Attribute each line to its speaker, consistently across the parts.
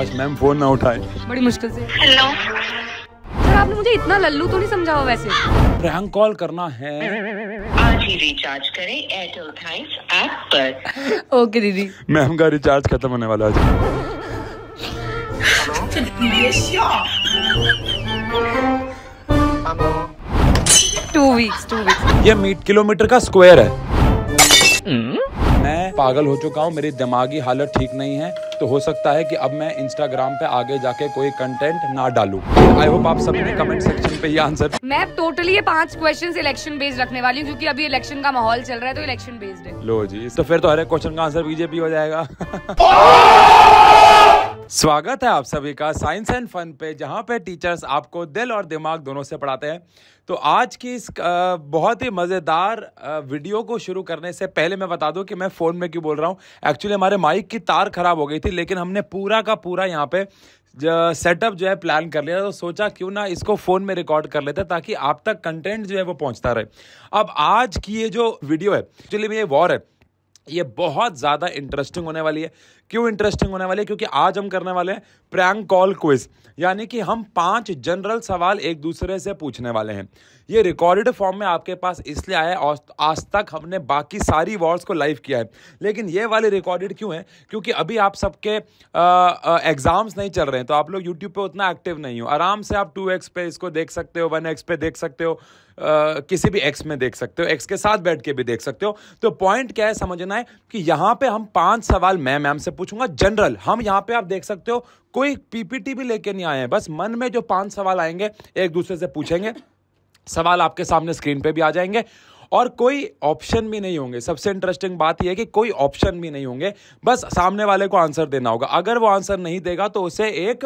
Speaker 1: काश ma'am phone ना उठाए।
Speaker 2: बड़ी मुश्किल से।
Speaker 3: हेलो
Speaker 2: सर आपने मुझे इतना लल्लू तो नहीं समझा हो वैसे।
Speaker 1: प्रैंक कॉल करना है।
Speaker 3: आज ही रिचार्ज करें एयरटेल थैंक्स ऐप पर।
Speaker 2: ओके दीदी।
Speaker 1: मैम का रिचार्ज खत्म होने वाला है।
Speaker 2: 2 वीक्स।
Speaker 1: ये किलोमीटर का स्क्वायर है। मैं पागल हो चुका हूँ, मेरी दिमागी हालत ठीक नहीं है, तो हो सकता है कि अब मैं इंस्टाग्राम पे आगे जाके कोई कंटेंट ना डालूं। आई होप आप सभी ने कमेंट सेक्शन पे ये आंसर।
Speaker 2: मैं टोटली ये 5 क्वेश्चन इलेक्शन बेस्ड रखने वाली हूँ क्योंकि अभी इलेक्शन का माहौल चल रहा है तो इलेक्शन बेस्ड है।
Speaker 1: लो जी, तो फिर तो हर एक क्वेश्चन का आंसर बीजेपी हो जाएगा। स्वागत है आप सभी का साइंस एंड फन पे, जहां पे टीचर्स आपको दिल और दिमाग दोनों से पढ़ाते हैं। तो आज की इस बहुत ही मज़ेदार वीडियो को शुरू करने से पहले मैं बता दूं कि मैं फ़ोन में क्यों बोल रहा हूं। एक्चुअली हमारे माइक की तार खराब हो गई थी, लेकिन हमने पूरा का पूरा यहाँ पे सेटअप जो है प्लान कर लिया, तो सोचा क्यों ना इसको फ़ोन में रिकॉर्ड कर लेते ताकि आप तक कंटेंट जो है वो पहुँचता रहे। अब आज की ये जो वीडियो है, एक्चुअली में ये वॉर है, ये बहुत ज़्यादा इंटरेस्टिंग होने वाली है। क्यों इंटरेस्टिंग होने वाली है? क्योंकि आज हम करने वाले हैं प्रैंक कॉल क्विज, यानी कि हम 5 जनरल सवाल एक दूसरे से पूछने वाले हैं। ये रिकॉर्डेड फॉर्म में आपके पास इसलिए आया है, और आज तक हमने बाकी सारी वॉर्स को लाइव किया है, लेकिन ये वाले रिकॉर्डेड क्यों है? क्योंकि अभी आप सबके एग्जाम्स नहीं चल रहे हैं, तो आप लोग यूट्यूब पे उतना एक्टिव नहीं हो। आराम से आप 2x पे इसको देख सकते हो, 1x पे देख सकते हो, किसी भी x में देख सकते हो, x के साथ बैठ के भी देख सकते हो। तो पॉइंट क्या है समझना है कि यहाँ पे हम 5 सवाल मैं मैम से पूछूंगा जनरल। हम यहाँ पे आप देख सकते हो कोई पीपीटी भी लेके नहीं आए हैं, बस मन में जो 5 सवाल आएंगे एक दूसरे से पूछेंगे। सवाल आपके सामने स्क्रीन पे भी आ जाएंगे और कोई ऑप्शन भी नहीं होंगे। सबसे इंटरेस्टिंग बात यह है कि कोई ऑप्शन भी नहीं होंगे, बस सामने वाले को आंसर देना होगा। अगर वो आंसर नहीं देगा तो उसे एक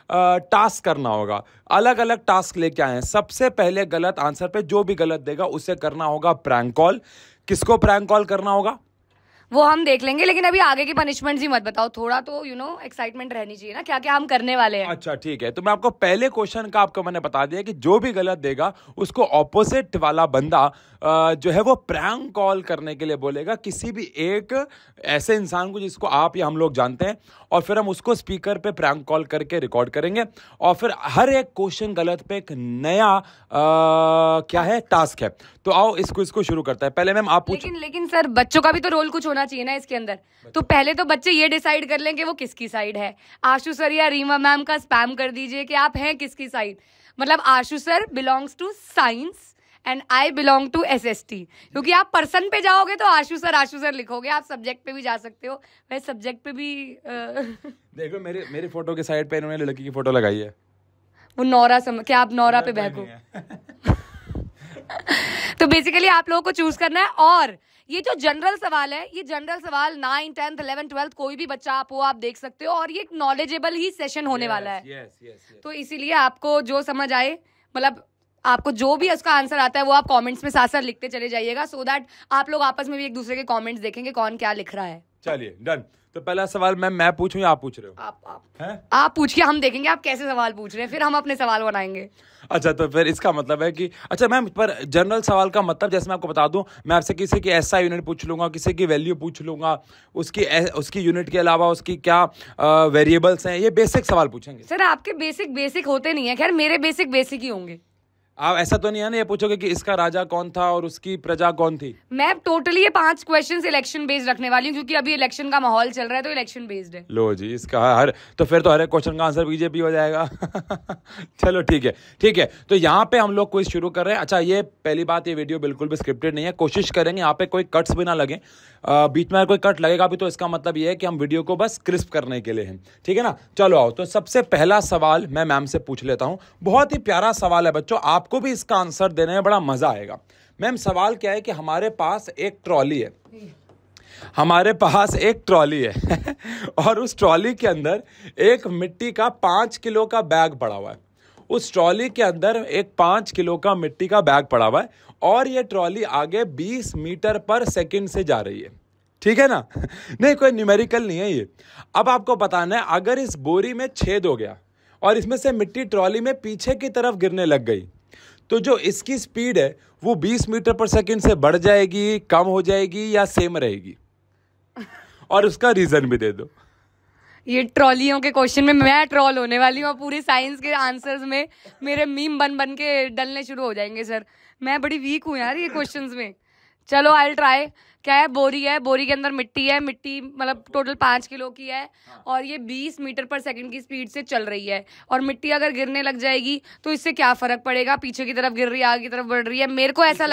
Speaker 1: टास्क करना होगा। अलग अलग टास्क लेके आए हैं। सबसे पहले गलत आंसर पे जो भी गलत देगा उसे करना होगा प्रैंक कॉल। किसको प्रैंक कॉल करना होगा
Speaker 2: वो हम देख लेंगे, लेकिन अभी आगे की पनिशमेंट ही मत बताओ। थोड़ा तो एक्साइटमेंट रहनी चाहिए ना, क्या क्या हम करने वाले हैं।
Speaker 1: अच्छा ठीक है, तो मैं आपको पहले क्वेश्चन का आपको मैंने बता दिया कि जो भी गलत देगा उसको ऑपोजिट वाला बंदा जो है वो प्रैंक कॉल करने के लिए बोलेगा किसी भी एक ऐसे इंसान को जिसको आप या हम लोग जानते हैं, और फिर हम उसको स्पीकर पे प्रैंक कॉल करके रिकॉर्ड करेंगे, और फिर हर एक क्वेश्चन गलत पे एक नया क्या है टास्क है। तो आओ इसको शुरू करता है। पहले मैम आप पूछ।
Speaker 2: लेकिन सर बच्चों का भी तो रोल कुछ होना चाहिए ना इसके अंदर। तो पहले तो बच्चे ये डिसाइड कर लें कि वो किसकी साइड है। आशु सर या रीमा मैम का स्पैम कर दीजिए कि आप हैं किसकी साइड। मतलब Ashu sir belongs to science and I belong to SST। क्योंकि आप पर्सन पे जाओगे तो आशु सर लिखोगे, आप सब्जेक्ट पे भी जा सकते हो। वैसे सब्जेक्ट पे भी
Speaker 1: देखो मेरी फोटो के साइड पे इन्होंने लड़की की फोटो लगाई है।
Speaker 2: वो नौरा क्या आप नौरा पे बहको? तो बेसिकली आप लोगों को चूज करना है। और ये जो जनरल सवाल है, ये जनरल सवाल 9th 10th 11th 12th कोई भी बच्चा आप हो, आप देख सकते हो। और ये एक नॉलेजेबल ही सेशन होने वाला है। तो इसीलिए आपको जो समझ आए, मतलब आपको जो भी उसका आंसर आता है वो आप कमेंट्स में साथ साथ लिखते चले जाइएगा, सो दैट आप लोग आपस में भी एक दूसरे के कमेंट्स देखेंगे कौन क्या लिख रहा है।
Speaker 1: चलिए डन। तो पहला सवाल मैं पूछूं या आप पूछ रहे हो?
Speaker 2: आप पूछिए, हम देखेंगे आप कैसे सवाल पूछ रहे हैं, फिर हम अपने सवाल बनाएंगे।
Speaker 1: अच्छा, तो फिर इसका मतलब है कि अच्छा मैम, पर जनरल सवाल का मतलब जैसे मैं आपको बता दूं, मैं आपसे किसी की SI यूनिट पूछ लूंगा, किसी की वैल्यू पूछ लूंगा, उसकी यूनिट के अलावा उसकी क्या वेरिएबल्स हैं, ये बेसिक सवाल पूछेंगे।
Speaker 2: सर आपके बेसिक होते नहीं है। खैर मेरे बेसिक ही होंगे।
Speaker 1: आप ऐसा तो नहीं है ना ये पूछोगे कि इसका राजा कौन था और उसकी प्रजा कौन थी?
Speaker 2: मैं टोटली ये 5 क्वेश्चन इलेक्शन बेस्ड रखने वाली हूँ क्योंकि अभी इलेक्शन का माहौल चल रहा है तो इलेक्शन बेस्ड है।
Speaker 1: लो जी, इसका तो फिर तो हर एक क्वेश्चन का आंसर बीजेपी हो जाएगा। चलो ठीक है। तो यहाँ पे हम लोग क्विज शुरू कर रहे हैं। अच्छा, ये पहली बात, ये वीडियो बिल्कुल भी स्क्रिप्टेड नहीं है। कोशिश करेंगे यहाँ पे कोई कट्स भी ना लगे। बीच में कोई कट लगेगा भी तो इसका मतलब ये है कि हम वीडियो को बस क्रिस्प करने के लिए हैं, ठीक है ना। चलो आओ, तो सबसे पहला सवाल मैं मैम से पूछ लेता हूँ। बहुत ही प्यारा सवाल है बच्चों, आपको भी इसका आंसर देने में बड़ा मजा आएगा। मैम सवाल क्या है कि हमारे पास एक ट्रॉली है और उस ट्रॉली के अंदर एक मिट्टी का 5 किलो का बैग पड़ा हुआ है। उस ट्रॉली के अंदर एक 5 किलो का मिट्टी का बैग पड़ा हुआ है और ये ट्रॉली आगे 20 मीटर पर सेकंड से जा रही है, ठीक है ना। नहीं, कोई न्यूमेरिकल नहीं है ये। अब आपको बताना है, अगर इस बोरी में छेद हो गया और इसमें से मिट्टी ट्रॉली में पीछे की तरफ गिरने लग गई, तो जो इसकी स्पीड है वो 20 मीटर पर सेकंड से बढ़ जाएगी, कम हो जाएगी या सेम रहेगी? और उसका रीजन भी दे दो।
Speaker 2: ये ट्रॉलियों के क्वेश्चन में मैं ट्रॉल होने वाली हूँ, पूरी साइंस के आंसर्स में मेरे मीम बन बन के डलने शुरू हो जाएंगे सर। मैं बड़ी वीक हूँ यार ये क्वेश्चंस में। चलो आई विल ट्राई। क्या है? बोरी है, बोरी के अंदर मिट्टी है, मिट्टी मतलब टोटल 5 किलो की है और ये 20 मीटर पर सेकंड की स्पीड से चल रही है। और मिट्टी अगर गिरने लग जाएगी तो इससे क्या फर्क पड़ेगा? पीछे की तरफ गिर रही है, आगे की तरफ बढ़ रही है। मेरे को ऐसा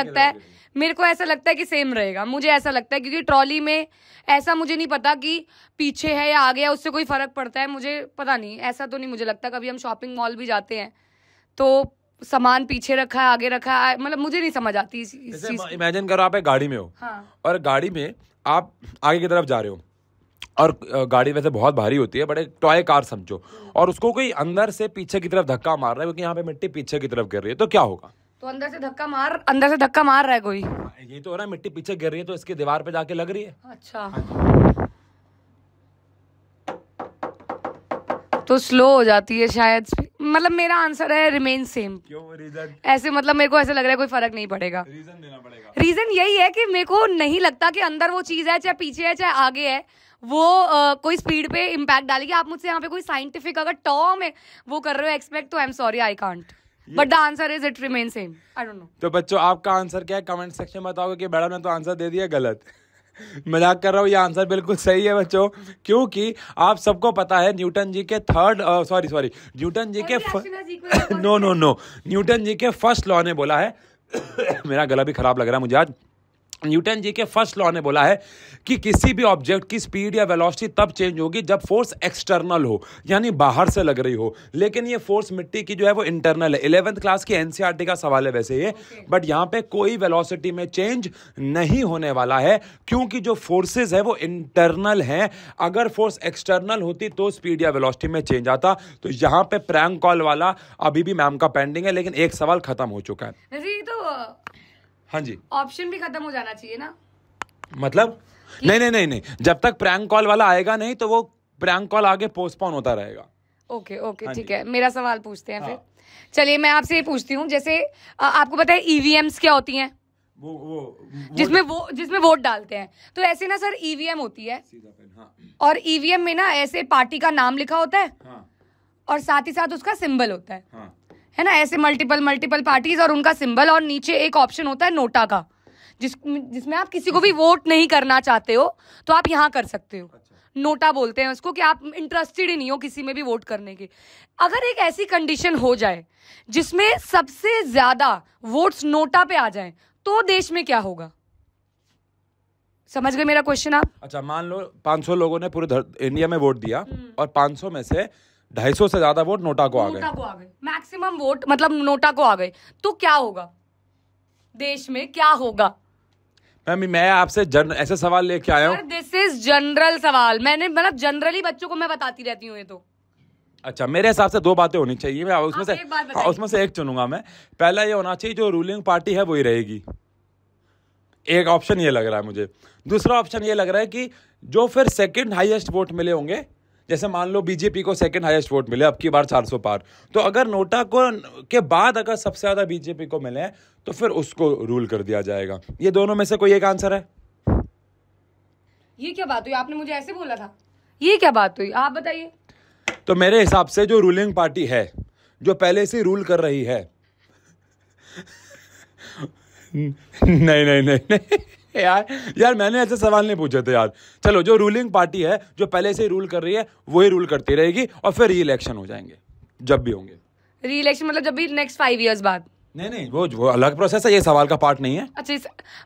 Speaker 2: लगता है कि सेम रहेगा, मुझे ऐसा लगता है, क्योंकि ट्रॉली में ऐसा मुझे नहीं पता कि पीछे है या आगे है, उससे कोई फर्क पड़ता है, मुझे पता नहीं, ऐसा तो नहीं मुझे लगता। कभी हम शॉपिंग मॉल भी जाते हैं तो सामान पीछे रखा है, आगे रखा है, मतलब मुझे नहीं समझ आती इस चीज।
Speaker 1: इमेजिन करो आप एक गाड़ी में हो।
Speaker 2: हाँ।
Speaker 1: और गाड़ी में आप आगे की तरफ जा रहे हो और गाड़ी वैसे बहुत भारी होती है, बट एक टॉय कार समझो, और उसको कोई अंदर से पीछे की तरफ धक्का मार रहा है क्योंकि यहाँ पे मिट्टी पीछे की तरफ गिर रही है, तो क्या होगा?
Speaker 2: तो अंदर से धक्का मार रहा है कोई।
Speaker 1: ये तो हो रहा है, मिट्टी पीछे गिर रही है तो इसकी दीवार पे जाके लग रही है।
Speaker 2: अच्छा, तो स्लो हो जाती है शायद। मतलब मेरा आंसर है रिमेन सेम।
Speaker 1: क्यों? रीजन?
Speaker 2: ऐसे मतलब मेरे को ऐसे लग रहा है कोई फर्क नहीं पड़ेगा।
Speaker 1: रीजन देना पड़ेगा।
Speaker 2: रीजन यही है कि मेरे को नहीं लगता कि अंदर वो चीज है, चाहे पीछे है चाहे आगे है, वो कोई स्पीड पे इम्पैक्ट डालेगी। आप मुझसे यहाँ पे कोई साइंटिफिक अगर टर्म है वो कर रहे हो एक्सपेक्ट, तो I am sorry I can't, but the answer is it remain same. I don't know.
Speaker 1: तो बच्चों आपका आंसर क्या है? कमेंट सेक्शन में बताओगे कि मैडम ने तो आंसर दे दिया गलत। मजाक कर रहा हूँ, ये आंसर बिल्कुल सही है बच्चों, क्योंकि आप सबको पता है न्यूटन जी के न्यूटन जी के न्यूटन जी के फर्स्ट लॉ ने बोला है मेरा गला भी खराब लग रहा है मुझे आज। न्यूटन जी के फर्स्ट लॉ ने बोला है कि किसी भी ऑब्जेक्ट की स्पीड या वेलोसिटी तब चेंज होगी जब फोर्स एक्सटर्नल हो, यानी बाहर से लग रही हो। लेकिन ये फोर्स मिट्टी की जो है वो इंटरनल है। 11th क्लास की एनसीईआरटी का सवाल है वैसे ये, बट यहाँ पे कोई वेलोसिटी में चेंज नहीं होने वाला है क्योंकि जो फोर्सेस है वो इंटरनल हैं। अगर फोर्स एक्सटर्नल होती तो स्पीड या वेलोसिटी में चेंज आता। तो यहाँ पे प्रैंक कॉल वाला अभी भी मैम का पेंडिंग है, लेकिन एक सवाल खत्म हो चुका है। हाँ जी,
Speaker 2: ऑप्शन भी खत्म हो जाना चाहिए ना?
Speaker 1: मतलब नहीं, जब तक प्रैंक कॉल वाला आएगा नहीं तो वो प्रैंक कॉल आगे पोस्टपोन होता रहेगा।
Speaker 2: ओके ठीक है, मेरा सवाल पूछते हैं फिर। चलिए मैं आपसे ये पूछती हूँ, जैसे आपको पता है ईवीएम्स क्या होती हैं? जिसमें वोट डालते हैं। तो ऐसे ना सर ईवीएम होती है, और ईवीएम में ना ऐसे पार्टी का नाम लिखा होता है और साथ ही साथ उसका सिंबल होता है ना, ऐसे मल्टीपल पार्टीज और उनका सिंबल, और नीचे एक ऑप्शन होता है नोटा का, जिसमें आप किसी को भी वोट नहीं करना चाहते हो तो आप यहाँ कर सकते हो। नोटा बोलते हैं उसको, कि आप इंटरेस्टेड ही नहीं हो किसी में भी वोट करने की। अगर एक ऐसी कंडीशन हो जाए जिसमें सबसे ज्यादा वोट्स नोटा पे आ जाएं, तो देश में क्या होगा? समझ गए मेरा क्वेश्चन आप?
Speaker 1: अच्छा, मान लो 500 लोगों ने पूरे इंडिया में वोट दिया और 500 में से 250 से ज्यादा वोट नोटा को आ गए।
Speaker 2: मैक्सिमम वोट मतलब नोटा को आ गए, तो क्या होगा देश में? क्या होगा?
Speaker 1: मैं आपसे ऐसे सवाल लेके आया हूँ।
Speaker 2: दिस इज जनरल सवाल, मैंने मतलब जनरली बच्चों को मैं बताती रहती हूँ ये तो।
Speaker 1: अच्छा, मेरे हिसाब से 2 बातें होनी चाहिए, मैं उसमें से एक चुनूंगा मैं। पहला ये होना चाहिए जो रूलिंग पार्टी है वही रहेगी, एक ऑप्शन ये लग रहा है मुझे। दूसरा ऑप्शन ये लग रहा है कि जो फिर सेकंड हाईएस्ट वोट मिले होंगे, जैसे मान लो बीजेपी को सेकंड हाईएस्ट वोट मिले अब की बार 400 पार, तो अगर नोटा को के बाद अगर सबसे ज्यादा बीजेपी को मिले हैं तो फिर उसको रूल कर दिया जाएगा। ये दोनों में से कोई एक आंसर है।
Speaker 2: ये क्या बात हुई? आपने मुझे ऐसे बोला था, ये क्या बात हुई? आप बताइए।
Speaker 1: तो मेरे हिसाब से जो रूलिंग पार्टी है, जो पहले से रूल कर रही है नहीं यार मैंने ऐसे सवाल नहीं पूछे थे यार। चलो, जो रूलिंग पार्टी है जो पहले से रूल कर रही है वही रूल करती रहेगी और फिर री इलेक्शन हो जाएंगे जब भी होंगे।
Speaker 2: री इलेक्शन मतलब जब भी नेक्स्ट 5 इयर्स बाद?
Speaker 1: नहीं, वो अलग प्रोसेस है, ये सवाल का पार्ट नहीं है। अच्छा,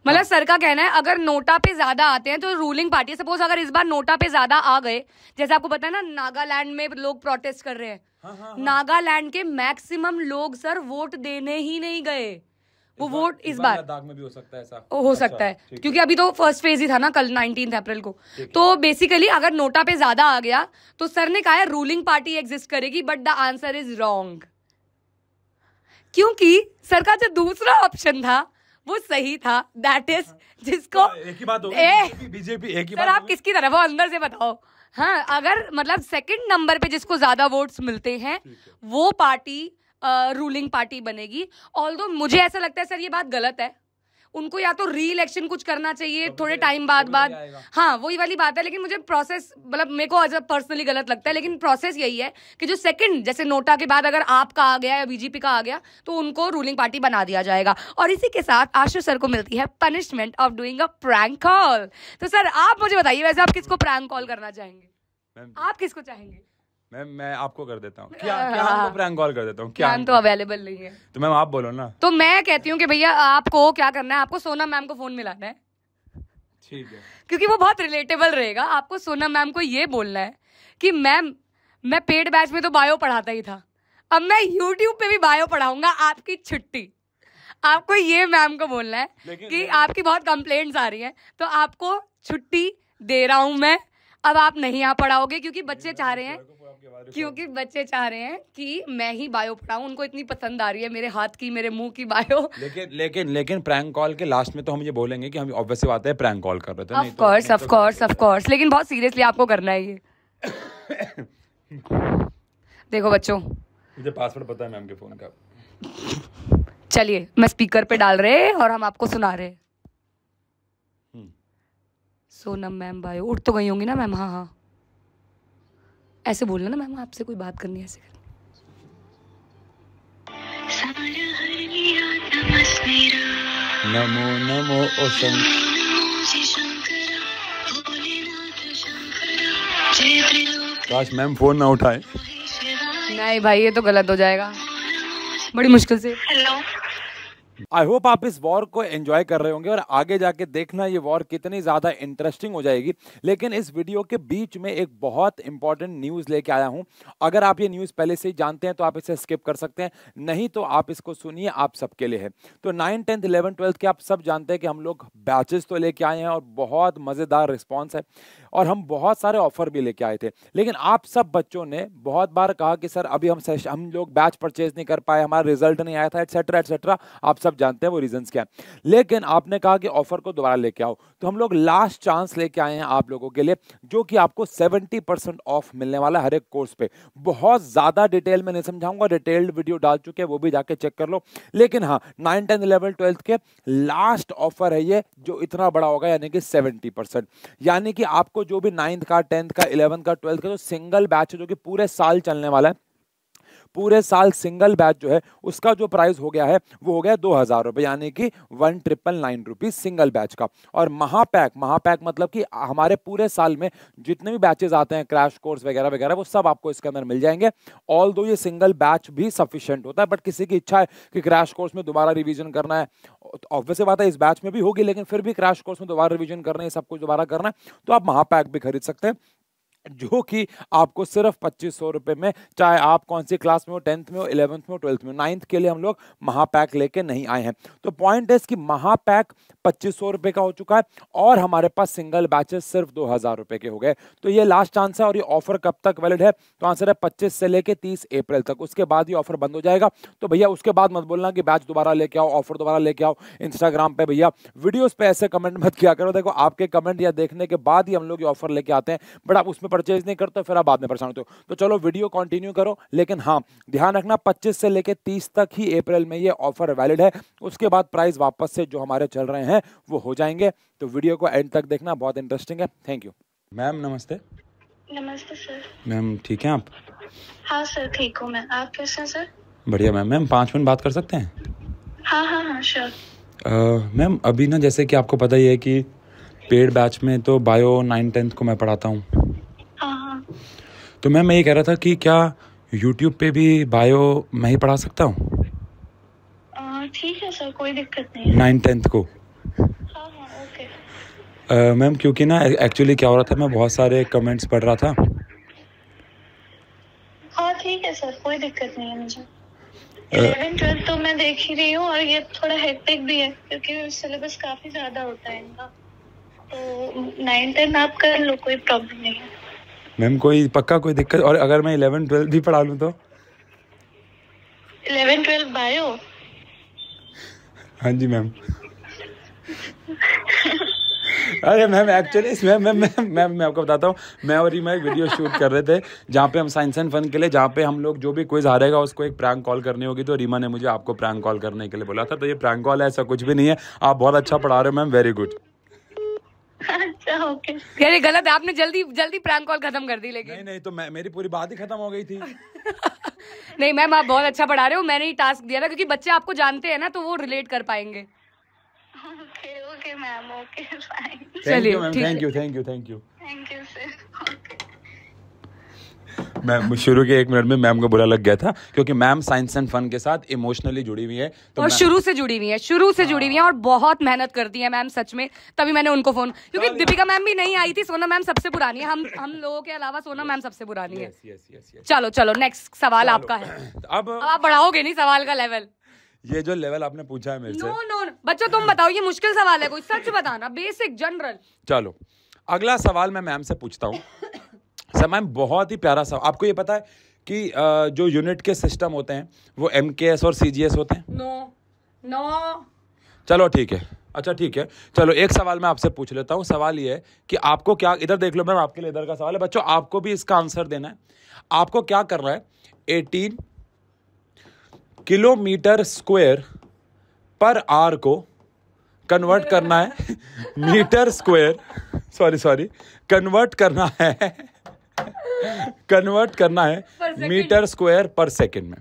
Speaker 2: मतलब सर का कहना है अगर नोटा पे ज्यादा आते हैं तो रूलिंग पार्टी, सपोज अगर इस बार नोटा पे ज्यादा आ गए, जैसे आपको पता है ना नागालैंड में लोग प्रोटेस्ट कर रहे हैं। नागालैंड के मैक्सिमम लोग सर वोट देने ही नहीं गए। वो वोट इस बार
Speaker 1: लद्दाख में भी हो सकता है ऐसा?
Speaker 2: हो सकता है, क्योंकि अभी तो फर्स्ट फेज ही था ना कल 19 अप्रैल को। तो बेसिकली अगर नोटा पे ज्यादा आ गया तो सर ने कहा है रूलिंग पार्टी एग्जिस्ट करेगी, but the answer is wrong, क्योंकि सर का जो दूसरा ऑप्शन था वो सही था, दैट इज जिसको
Speaker 1: एक ही बात होगी, बीजेपी एक ही बात।
Speaker 2: सर आप किसकी तरफ हो अंदर से बताओ। हाँ, अगर मतलब सेकंड नंबर पे जिसको ज्यादा वोट्स मिलते हैं वो पार्टी रूलिंग पार्टी बनेगी। ऑल्दो मुझे ऐसा लगता है सर ये बात गलत है, उनको या तो री इलेक्शन कुछ करना चाहिए थोड़े टाइम बाद। हाँ वही वाली बात है, लेकिन मुझे प्रोसेस मतलब मेरे को एज अ पर्सनली गलत लगता है, लेकिन प्रोसेस यही है कि जो सेकंड जैसे नोटा के बाद अगर आपका आ गया या बीजेपी का आ गया तो उनको रूलिंग पार्टी बना दिया जाएगा। और इसी के साथ आशु सर को मिलती है punishment of doing a prank call. तो सर आप मुझे बताइए, वैसे आप किसको प्रैंक कॉल करना चाहेंगे? आप किसको चाहेंगे?
Speaker 1: मैं आपको कर देता हूँ। क्या आपको प्रैंक कॉल कर देता हूँ? क्या
Speaker 2: तो अवेलेबल नहीं है
Speaker 1: तो मैम आप बोलो ना।
Speaker 2: तो मैं कहती हूँ कि भैया आपको क्या करना है, आपको सोनम मैम को फोन मिलाना है।
Speaker 1: ठीक है,
Speaker 2: क्योंकि वो बहुत रिलेटेबल रहेगा। आपको सोनम मैम को ये बोलना है कि मैम मैं पेड बैच में तो बायो पढ़ाता ही था, अब मैं यूट्यूब पे भी बायो पढ़ाऊंगा, आपकी छुट्टी। आपको ये मैम को बोलना है कि आपकी बहुत कंप्लेंट्स आ रही हैं तो आपको छुट्टी दे रहा हूं मैं, अब आप नहीं आ पढ़ाओगे क्योंकि बच्चे चाह रहे हैं कि मैं ही बायो पढ़ाऊं। उनको इतनी पसंद आ रही है मेरे हाथ की, मेरे मुंह की बायो।
Speaker 1: लेकिन प्रैंक कॉल के लास्ट में तो हम ये बोलेंगे कि हम ऑब्वियसली बात है प्रैंक कॉल कर रहे थे।
Speaker 2: ऑफ कोर्स, लेकिन बहुत सीरियसली आपको करना है ये। देखो बच्चों,
Speaker 1: मुझे पासवर्ड पता है मैम के फोन का।
Speaker 2: चलिए मैं स्पीकर पे डाल रहे और हम आपको सुना रहे। सोनम मैम बायो उठ तो गई होंगी ना मैम? हाँ ऐसे बोलना ना मैम, आपसे कोई बात करनी है ऐसे कर।
Speaker 1: नमो नमो ओ काश मैम फोन ना उठाए।
Speaker 2: नहीं भाई ये तो गलत हो जाएगा, बड़ी मुश्किल से।
Speaker 3: हेलो,
Speaker 1: आई होप आप इस वॉर को एंजॉय कर रहे होंगे और आगे जाके देखना ये वॉर कितनी ज़्यादा इंटरेस्टिंग हो जाएगी। लेकिन इस वीडियो के बीच में एक बहुत इंपॉर्टेंट न्यूज़ लेके आया हूँ। अगर आप ये न्यूज़ पहले से ही जानते हैं तो आप इसे स्किप कर सकते हैं, नहीं तो आप इसको सुनिए, आप सबके लिए है। तो 9th 10th 11th 12th के आप सब जानते हैं कि हम लोग बैचेस तो लेके आए हैं और बहुत मज़ेदार रिस्पॉन्स है और हम बहुत सारे ऑफर भी लेके आए थे। लेकिन आप सब बच्चों ने बहुत बार कहा कि सर अभी हम लोग बैच परचेज नहीं कर पाए, हमारा रिजल्ट नहीं आया था, एटसेट्रा एटसेट्रा। आप सब जानते हैं वो रीजंस क्या है। लेकिन आपने कहा कि ऑफर को दोबारा लेके आओ, तो हम लोग लास्ट चांस लेके आए हैं आप लोगों के लिए, जो कि आपको 70% ऑफ मिलने वाला है हर एक कोर्स पे। बहुत ज्यादा डिटेल में नहीं समझाऊंगा, डिटेल्ड वीडियो डाल चुके हैं, वो भी जाके चेक कर लो। लेकिन हाँ 9th 10th 11th 12th के लास्ट ऑफर है ये, जो इतना बड़ा होगा, यानी कि 70%। यानी कि आपको जो भी 9th का 10th का 11th का 12th का जो सिंगल बैच है, जो कि पूरे साल चलने वाला है, पूरे साल सिंगल बैच जो है उसका जो प्राइस हो गया है वो हो गया 2000 रुपए, यानी कि 1999 रुपीज सिंगल बैच का। और महापैक मतलब कि हमारे पूरे साल में जितने भी बैचेस आते हैं, क्रैश कोर्स वगैरह वगैरह, वो सब आपको इसके अंदर मिल जाएंगे। ऑल दो ये सिंगल बैच भी सफिशिएंट होता है, बट किसी की इच्छा है कि क्रैश कोर्स में दोबारा रिवीजन करना है, ऑब्वियस बात है इस बैच में भी होगी, लेकिन फिर भी क्रैश कोर्स में दोबारा रिवीजन करना है, सब कुछ दोबारा करना है, तो आप महापैक भी खरीद सकते हैं, जो कि आपको सिर्फ 2500 रुपए में, चाहे आप कौन सी क्लास में हो, 10th में हो, 11th में हो, 12th में। 9th के लिए हम लोग महापैक लेके नहीं आए हैं। तो पॉइंट है कि महापैक 2500 रुपए का हो चुका है और हमारे पास सिंगल बैचेस सिर्फ 2000 रुपए के हो गए। तो ये लास्ट चांस है और ये ऑफर कब तक वैलिड है? तो आंसर है 25 से लेके 30 अप्रैल तक, उसके बाद ये ऑफर बंद हो जाएगा। तो भैया उसके बाद मत बोलना कि बैच दोबारा लेके आओ, ऑफर दोबारा लेके आओ। इंस्टाग्राम पे भैया वीडियोस पे ऐसे कमेंट मत किया करो, देखो आपके कमेंट या देखने के बाद ही हम लोग ये ऑफर लेके आते हैं, बट आप उसमें परचेज नहीं करते, फिर आप बाद में परेशान होते हो। तो चलो वीडियो कंटिन्यू करो, लेकिन हाँ ध्यान रखना 25 से लेके 30 तक ही अप्रैल में ये ऑफर वैलिड है। उसके बाद प्राइस वापस से जो हमारे चल रहे हैं वो हो जाएंगे। तो वीडियो को एंड तक देखना, बहुत इंटरेस्टिंग है। Thank you ma'am. नमस्ते।
Speaker 3: नमस्ते सर।
Speaker 1: मैम ठीक हैं आप?
Speaker 3: हाँ सर ठीक हूँ मैं, आप कैसे हैं सर?
Speaker 1: बढ़िया मैम। मैम 5 मिनट बात कर सकते हैं?
Speaker 3: हाँ श्योर।
Speaker 1: मैम अभी ना, जैसे कि आपको पता ही है कि पेड बैच में तो बायो 9th 10th को मैं पढ़ाता हूँ। तो मैम मैं ये कह रहा था कि क्या यूट्यूब पे भी बायो मैं ही पढ़ा सकता हूँ?
Speaker 3: ठीक है सर, कोई दिक्कत नहीं है।
Speaker 1: 9th 10th को?
Speaker 3: हाँ ओके।
Speaker 1: मैम क्योंकि ना एक्चुअली क्या हो रहा था, मैं बहुत सारे कमेंट्स पढ़ रहा था।
Speaker 3: हाँ ठीक है सर, कोई दिक्कत नहीं है मुझे। 11th 12th तो मैं देख ही रही हूँ और ये थोड़ा हेक्टिक भी है क्योंकि सिलेबस काफी ज्यादा होता है इनका। तो 9th 10th आप कर लो, कोई प्रॉब्लम नहीं है।
Speaker 1: मैम कोई पक्का कोई दिक्कत? और अगर मैं 11th 12th भी पढ़ा लूँ तो?
Speaker 3: 11th 12th bio?
Speaker 1: हाँ जी मैम। अरे मैम एक्चुअली मैं आपको बताता हूँ, मैं और रीमा एक वीडियो शूट कर रहे थे जहाँ पे हम साइंस एंड फन के लिए, जहाँ पे हम लोग जो भी क्विज हारेगा उसको एक प्रैंक कॉल करनी होगी, तो रीमा ने मुझे आपको प्रैंक कॉल करने के लिए बोला था। तो ये प्रैंक कॉल है, ऐसा कुछ भी नहीं है। आप बहुत अच्छा पढ़ा रहे हो मैम, वेरी गुड।
Speaker 3: अच्छा ओके।
Speaker 2: यार गलत है, आपने जल्दी जल्दी प्रैंक कॉल खत्म कर दी। लेकिन
Speaker 1: नहीं तो मेरी पूरी बात ही खत्म हो गई थी।
Speaker 2: नहीं मैम, आप बहुत अच्छा पढ़ा रहे हो। मैंने ही टास्क दिया था क्योंकि बच्चे आपको जानते हैं ना, तो वो रिलेट कर पाएंगे।
Speaker 3: Okay ma'am, okay fine.
Speaker 2: चलिए
Speaker 1: thank you
Speaker 3: thank you sir.
Speaker 1: Ma'am शुरू के 1 मिनट में मैम को बुरा लग गया था क्योंकि मैम साइंस एंड फन के साथ इमोशनली जुड़ी हुई है, तो
Speaker 2: और शुरू से जुड़ी हुई है और बहुत मेहनत करती है मैम सच में। तभी मैंने उनको फोन, क्योंकि दीपिका मैम भी नहीं आई थी, सोना मैम सबसे पुरानी है, हम लोगों के अलावा सोना मैम सबसे पुरानी है। चलो नेक्स्ट सवाल आपका है।
Speaker 1: अब
Speaker 2: आप बढ़ाओगे नहीं सवाल का लेवल?
Speaker 1: ये जो लेवल आपने पूछा है मेरे से,
Speaker 2: नो बच्चों तुम बताओ, ये मुश्किल सवाल है, कोई सच बताना, बेसिक जनरल।
Speaker 1: चलो अगला सवाल मैं मैम से पूछता हूँ। सर मैम बहुत ही प्यारा सवाल। आपको ये पता है कि जो यूनिट के सिस्टम होते हैं वो MKS और CGS होते हैं?
Speaker 2: नो
Speaker 1: चलो ठीक है, अच्छा ठीक है। चलो एक सवाल मैं आपसे पूछ लेता हूँ। सवाल ये है कि आपको क्या, इधर देख लो मैम, आपके लिए इधर का सवाल है। बच्चों आपको भी इसका आंसर देना है। आपको क्या करना है, 18 किलोमीटर स्क्वायर पर आवर को कन्वर्ट करना है मीटर स्क्वायर, सॉरी कन्वर्ट करना है मीटर स्क्वायर पर सेकंड में।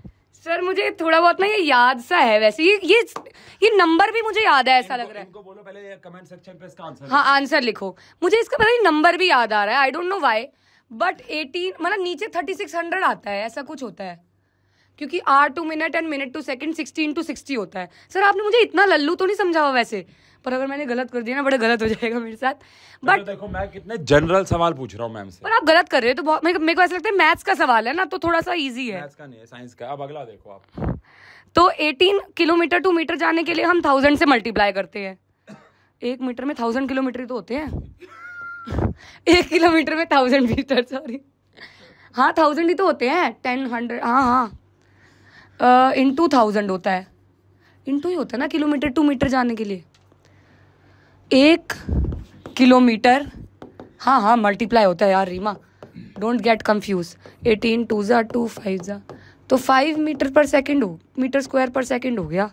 Speaker 2: सर मुझे थोड़ा बहुत ना ये याद सा है वैसे, ये नंबर भी मुझे याद है, ऐसा लग रहा है।
Speaker 1: इनको बोलो पहले ये कमेंट सेक्शन पे इसका आंसर।
Speaker 2: हाँ आंसर लिखो, मुझे इसका पता नहीं नंबर भी याद आ रहा है, I don't know why, but 18 मतलब नीचे 3600 आता है, ऐसा कुछ होता है, क्योंकि R to minute and minute to second 16 to 60 होता है। सर आपने मुझे इतना लल्लू तो नहीं समझा हुआ वैसे, पर अगर मैंने गलत कर दिया ना, बड़ा गलत हो जाएगा मेरे साथ। बट
Speaker 1: देखो मैं कितने जनरल सवाल पूछ रहा हूँ मैम से,
Speaker 2: पर आप गलत कर रहे हो, तो बहुत मेरे को ऐसा लगता है मैथ्स का सवाल है ना, तो थोड़ा सा इजी है।
Speaker 1: मैथ्स का नहीं है, साइंस का। अब अगला देखो आप।
Speaker 2: तो 18 किलोमीटर टू मीटर जाने के लिए हम 1000 से मल्टीप्लाई करते हैं। 1 मीटर में 1000 किलोमीटर ही तो होते हैं। 1 किलोमीटर में 1000 मीटर, सॉरी हाँ 1000 ही तो होते हैं। 10 हाँ इंटू 1000 होता है, इंटू ही होता है ना किलोमीटर टू मीटर जाने के लिए। 1 किलोमीटर हाँ मल्टीप्लाई होता है यार रीमा, डोंट गेट कंफ्यूज। 18 2 जा 2 5 जा, तो 5 मीटर पर सेकंड हो, मीटर स्क्वायर पर सेकंड हो गया,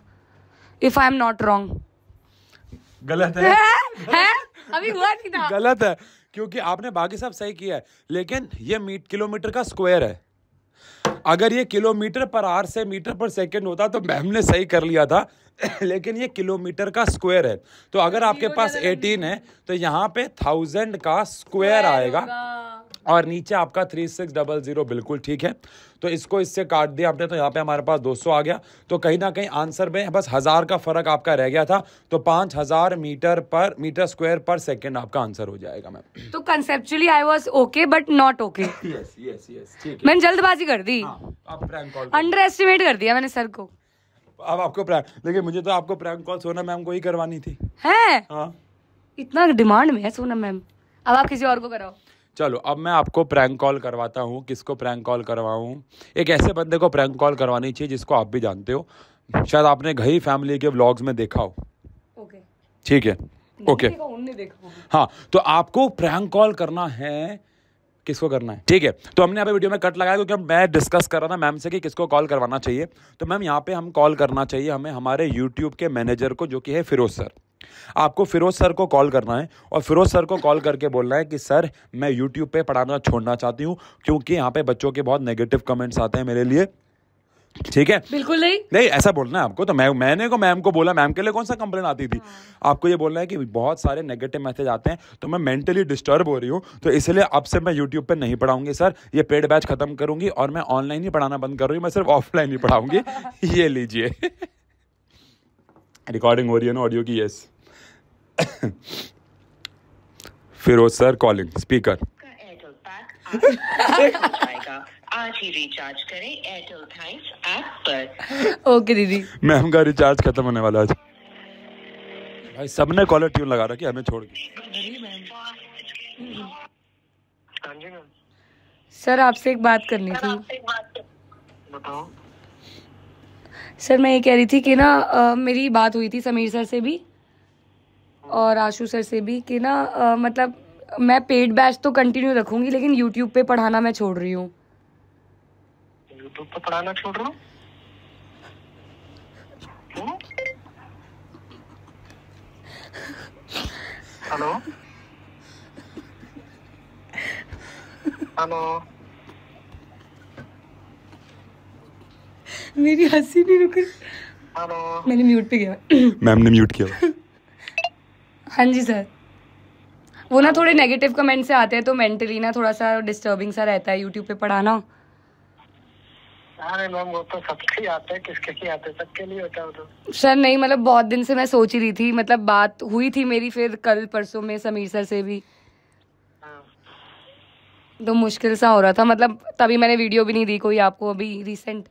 Speaker 2: if I am not wrong.
Speaker 1: गलत है?
Speaker 2: अभी हुआ नहीं था।
Speaker 1: गलत है क्योंकि आपने बाकी सब सही किया है, लेकिन ये किलोमीटर का स्क्वायर है। अगर ये किलोमीटर पर आवर से मीटर पर सेकंड होता तो मैम ने सही कर लिया था, लेकिन ये किलोमीटर का स्क्वायर है। तो अगर आपके पास 18 है तो यहाँ पे 1000 का स्क्वायर आएगा और नीचे आपका 3600 बिल्कुल ठीक है। तो इसको इससे काट दिया आपने, तो यहाँ पे हमारे पास 200 आ गया। तो कहीं ना कहीं आंसर में बस 1000 का फर्क आपका रह गया था, तो 5000 मीटर स्क्वायर पर सेकंड आपका आंसर हो जाएगा मैम।
Speaker 2: तो conceptually I was okay but not okay.
Speaker 1: Yes ठीक है,
Speaker 2: मैंने जल्दबाजी कर दी।
Speaker 1: आप प्रैंक कॉल
Speaker 2: अंडर एस्टिमेट कर दिया मैंने सर को।
Speaker 1: अब आपको प्रैंक, देखिए मुझे तो आपको प्रैंक कॉल सोना मैम को ही करवानी थी।
Speaker 2: है
Speaker 1: हाँ
Speaker 2: इतना डिमांड में है सोना मैम, अब आप किसी और को कराओ।
Speaker 1: चलो अब मैं आपको प्रैंक कॉल करवाता हूँ। किसको प्रैंक कॉल करवाऊँ? एक ऐसे बंदे को प्रैंक कॉल करवानी चाहिए जिसको आप भी जानते हो, शायद आपने घई फैमिली के व्लॉग्स में देखा हो।
Speaker 2: ओके
Speaker 1: ठीक है, ओके
Speaker 2: देखा।
Speaker 1: हाँ तो आपको प्रैंक कॉल करना है, किसको करना है? ठीक है, तो हमने यहाँ पे वीडियो में कट लगाया क्योंकि मैं डिस्कस कर रहा था मैम से कि किसको कॉल करवाना चाहिए। तो मैम यहाँ पे हम कॉल करना चाहिए हमें हमारे यूट्यूब के मैनेजर को, जो कि है फिरोज सर। आपको फिरोज सर को कॉल करना है और फिरोज सर को कॉल करके बोलना है कि सर मैं यूट्यूब पे पढ़ाना छोड़ना चाहती हूँ क्योंकि यहाँ पे बच्चों के बहुत नेगेटिव कमेंट्स आते हैं मेरे लिए। ठीक है,
Speaker 2: बिल्कुल नहीं
Speaker 1: ऐसा बोलना है आपको। तो मैंने मैम को बोला, मैम के लिए कौन सा कंप्लेन आती थी। आपको ये बोलना है कि बहुत सारे नेगेटिव मैसेज आते हैं तो मैं मेंटली डिस्टर्ब हो रही हूँ, तो इसलिए अब से मैं यूट्यूब पे नहीं पढ़ाऊंगी सर, ये पेड बैच खत्म करूंगी और मैं ऑनलाइन ही पढ़ाना बंद कर रही हूँ, मैं सिर्फ ऑफलाइन ही पढ़ाऊंगी। ये लीजिए रिकॉर्डिंग हो रही है ना ऑडियो की। Yes Firoz sir calling speaker.
Speaker 4: आज ही रिचार्ज करें एयरटेल थैंक्स ऐप पर।
Speaker 2: ओके दीदी,
Speaker 1: मैम का रिचार्ज खत्म होने वाला आज। भाई सबने कॉलर ट्यून लगा रखी हमें छोड़ के।
Speaker 2: सर आपसे एक बात करनी थी।
Speaker 4: बताओ
Speaker 2: सर मैं ये कह रही थी कि ना मेरी बात हुई थी समीर सर से भी। और आशु सर से भी कि ना मतलब मैं पेड बैच तो कंटिन्यू रखूंगी, लेकिन यूट्यूब पे पढ़ाना मैं छोड़ रही हूँ।
Speaker 5: यूट्यूब पे पढ़ाना छोड़ रहा हूँ? हेलो हेलो,
Speaker 2: मेरी हंसी नहीं रुक रही।
Speaker 5: हेलो,
Speaker 2: मैंने म्यूट पे किया।
Speaker 1: मैम ने म्यूट किया।
Speaker 2: हाँ जी सर, वो ना थोड़े नेगेटिव कमेंट से आते हैं तो मेंटली ना थोड़ा सा डिस्टर्बिंग सा रहता है यूट्यूब पे पढ़ाना।
Speaker 5: अरे मैम वो तो सबके आते हैं, किसके नहीं आते, सबके लिए होता है वो तो।
Speaker 2: सर नहीं, मतलब बहुत दिन से मैं सोच ही रही थी, मतलब बात हुई थी मेरी फिर कल परसों में समीर सर से भी, तो मुश्किल सा हो रहा था, मतलब तभी मैंने वीडियो भी नहीं दी कोई आपको अभी रिसेंट।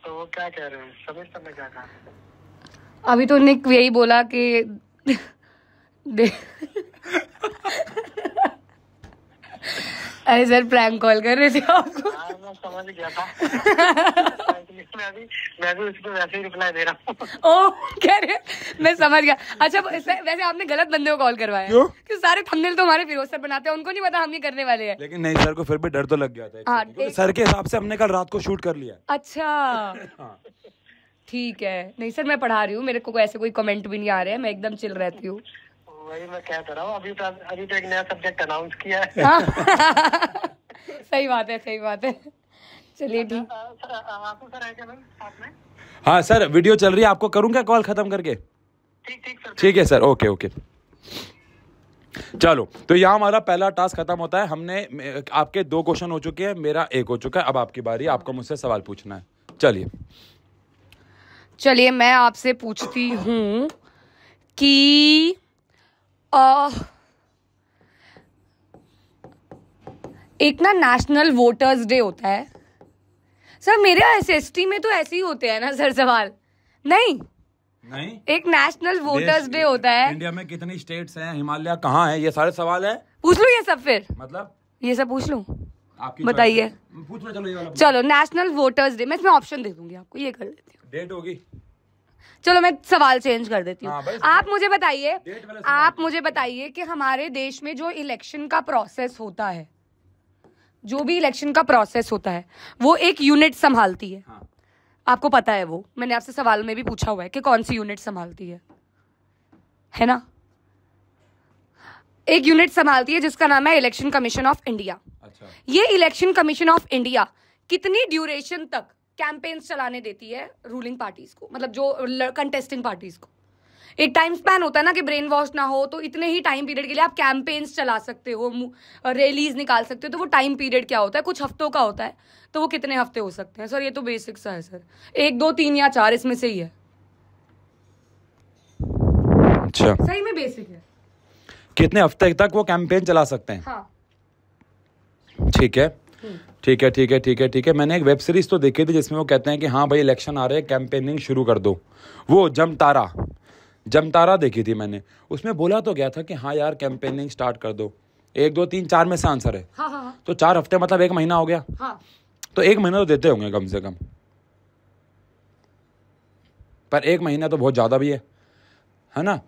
Speaker 5: तो वो क्या कह रहे हैं, समीर सर ने क्या कहा?
Speaker 2: अभी तो निक यही बोला कि अरे सर प्रैंक कॉल कर रहे थे आपको।
Speaker 5: मैं समझ गया था। मैं भी उसको वैसे ही रिप्लाई दे रहा हूँ।
Speaker 2: ओह कह रहे, मैं समझ गया। अच्छा वैसे आपने गलत बंदे को कॉल करवाया।
Speaker 1: क्यों?
Speaker 2: क्योंकि सारे थंबनेल तो हमारे फिरोज सर बनाते हैं, उनको नहीं पता हम ये करने वाले हैं।
Speaker 1: लेकिन नहीं सर को फिर भी डर तो लग गया था।
Speaker 2: हाँ,
Speaker 1: क्योंकि सर के हिसाब से हमने कल रात को शूट कर लिया।
Speaker 2: अच्छा ठीक है। नहीं सर मैं पढ़ा रही हूँ, मेरे को ऐसे कोई कमेंट भी नहीं आ रहे हैं, मैं एकदम चिल रहती हूँ।
Speaker 5: वही मैं कहता रहा हूँ, अभी तो एक नया सब्जेक्ट अनाउंस किया है।
Speaker 2: सही बात है, सही बात है। चलिए ठीक।
Speaker 5: आपको सर है क्या मैम साथ में?
Speaker 1: हाँ सर वीडियो चल रही है, आपको करूँ क्या कॉल खत्म करके?
Speaker 5: ठीक सर।
Speaker 1: ठीक है सर, ओके ओके। चलो तो यहाँ हमारा पहला टास्क खत्म होता है। हमने आपके 2 क्वेश्चन हो चुके हैं, मेरा 1 हो चुका है। अब आपकी बारी, आपको मुझसे सवाल पूछना है।
Speaker 2: चलिए मैं आपसे पूछती हूँ कि एक ना नेशनल वोटर्स डे होता है सर, मेरे एसएसटी में तो ऐसे ही होते हैं ना सर सवाल? नहीं, एक नेशनल वोटर्स डे होता है।
Speaker 1: इंडिया में कितनी स्टेट्स हैं, हिमालय कहाँ है, ये सारे सवाल है।
Speaker 2: पूछ लूं ये सब? फिर
Speaker 1: मतलब
Speaker 2: ये सब पूछ लूं?
Speaker 1: आपकी
Speaker 2: बताइए।
Speaker 1: पूछ लो, चलो ये वाला।
Speaker 2: चलो नेशनल वोटर्स डे, मैं इसमें ऑप्शन दे दूंगी आपको, ये कर लेती हूँ।
Speaker 1: डेट होगी?
Speaker 2: चलो मैं सवाल चेंज कर देती हूँ।
Speaker 1: हाँ,
Speaker 2: आप मुझे बताइए कि हमारे देश में जो इलेक्शन का प्रोसेस होता है, जो भी इलेक्शन का प्रोसेस होता है, वो एक यूनिट संभालती है।
Speaker 1: हाँ।
Speaker 2: आपको पता है वो, मैंने आपसे सवाल में भी पूछा हुआ है कि कौन सी यूनिट संभालती है ना? एक यूनिट संभालती है जिसका नाम है इलेक्शन कमीशन ऑफ इंडिया।
Speaker 1: अच्छा। ये
Speaker 2: इलेक्शन कमीशन ऑफ इंडिया कितनी ड्यूरेशन तक कैंपेन्स चलाने देती है रूलिंग पार्टीज को, मतलब जो कंटेस्टिंग पार्टीज को? एक टाइम स्पैन होता है ना कि ब्रेन वॉश ना हो, तो इतने ही टाइम पीरियड के लिए आप कैंपेन्स चला सकते हो, रैलीज निकाल सकते हो। तो वो टाइम पीरियड क्या होता है? कुछ हफ्तों का होता है। तो वो कितने हफ्ते हो सकते हैं सर? ये तो बेसिक सा है सर, 1, 2, 3 या 4 इसमें से ही है।
Speaker 1: अच्छा,
Speaker 2: सही में बेसिक है।
Speaker 1: कितने हफ्ते तक वो कैंपेन चला सकते हैं?
Speaker 2: हाँ
Speaker 1: ठीक है ठीक है ठीक है ठीक है ठीक है। मैंने एक वेब सीरीज तो देखी थी जिसमें वो कहते हैं कि हाँ भाई इलेक्शन आ रहे हैं, कैंपेनिंग शुरू कर दो। वो जमतारा देखी थी मैंने, उसमें बोला तो गया था कि हाँ यार कैंपेनिंग स्टार्ट कर दो। 1, 2, 3, 4 में से आंसर है।
Speaker 2: हाँ।
Speaker 1: तो 4 हफ्ते मतलब 1 महीना हो गया।
Speaker 2: हाँ।
Speaker 1: तो 1 महीना तो देते होंगे कम से कम, पर 1 महीना तो बहुत ज़्यादा भी है ना?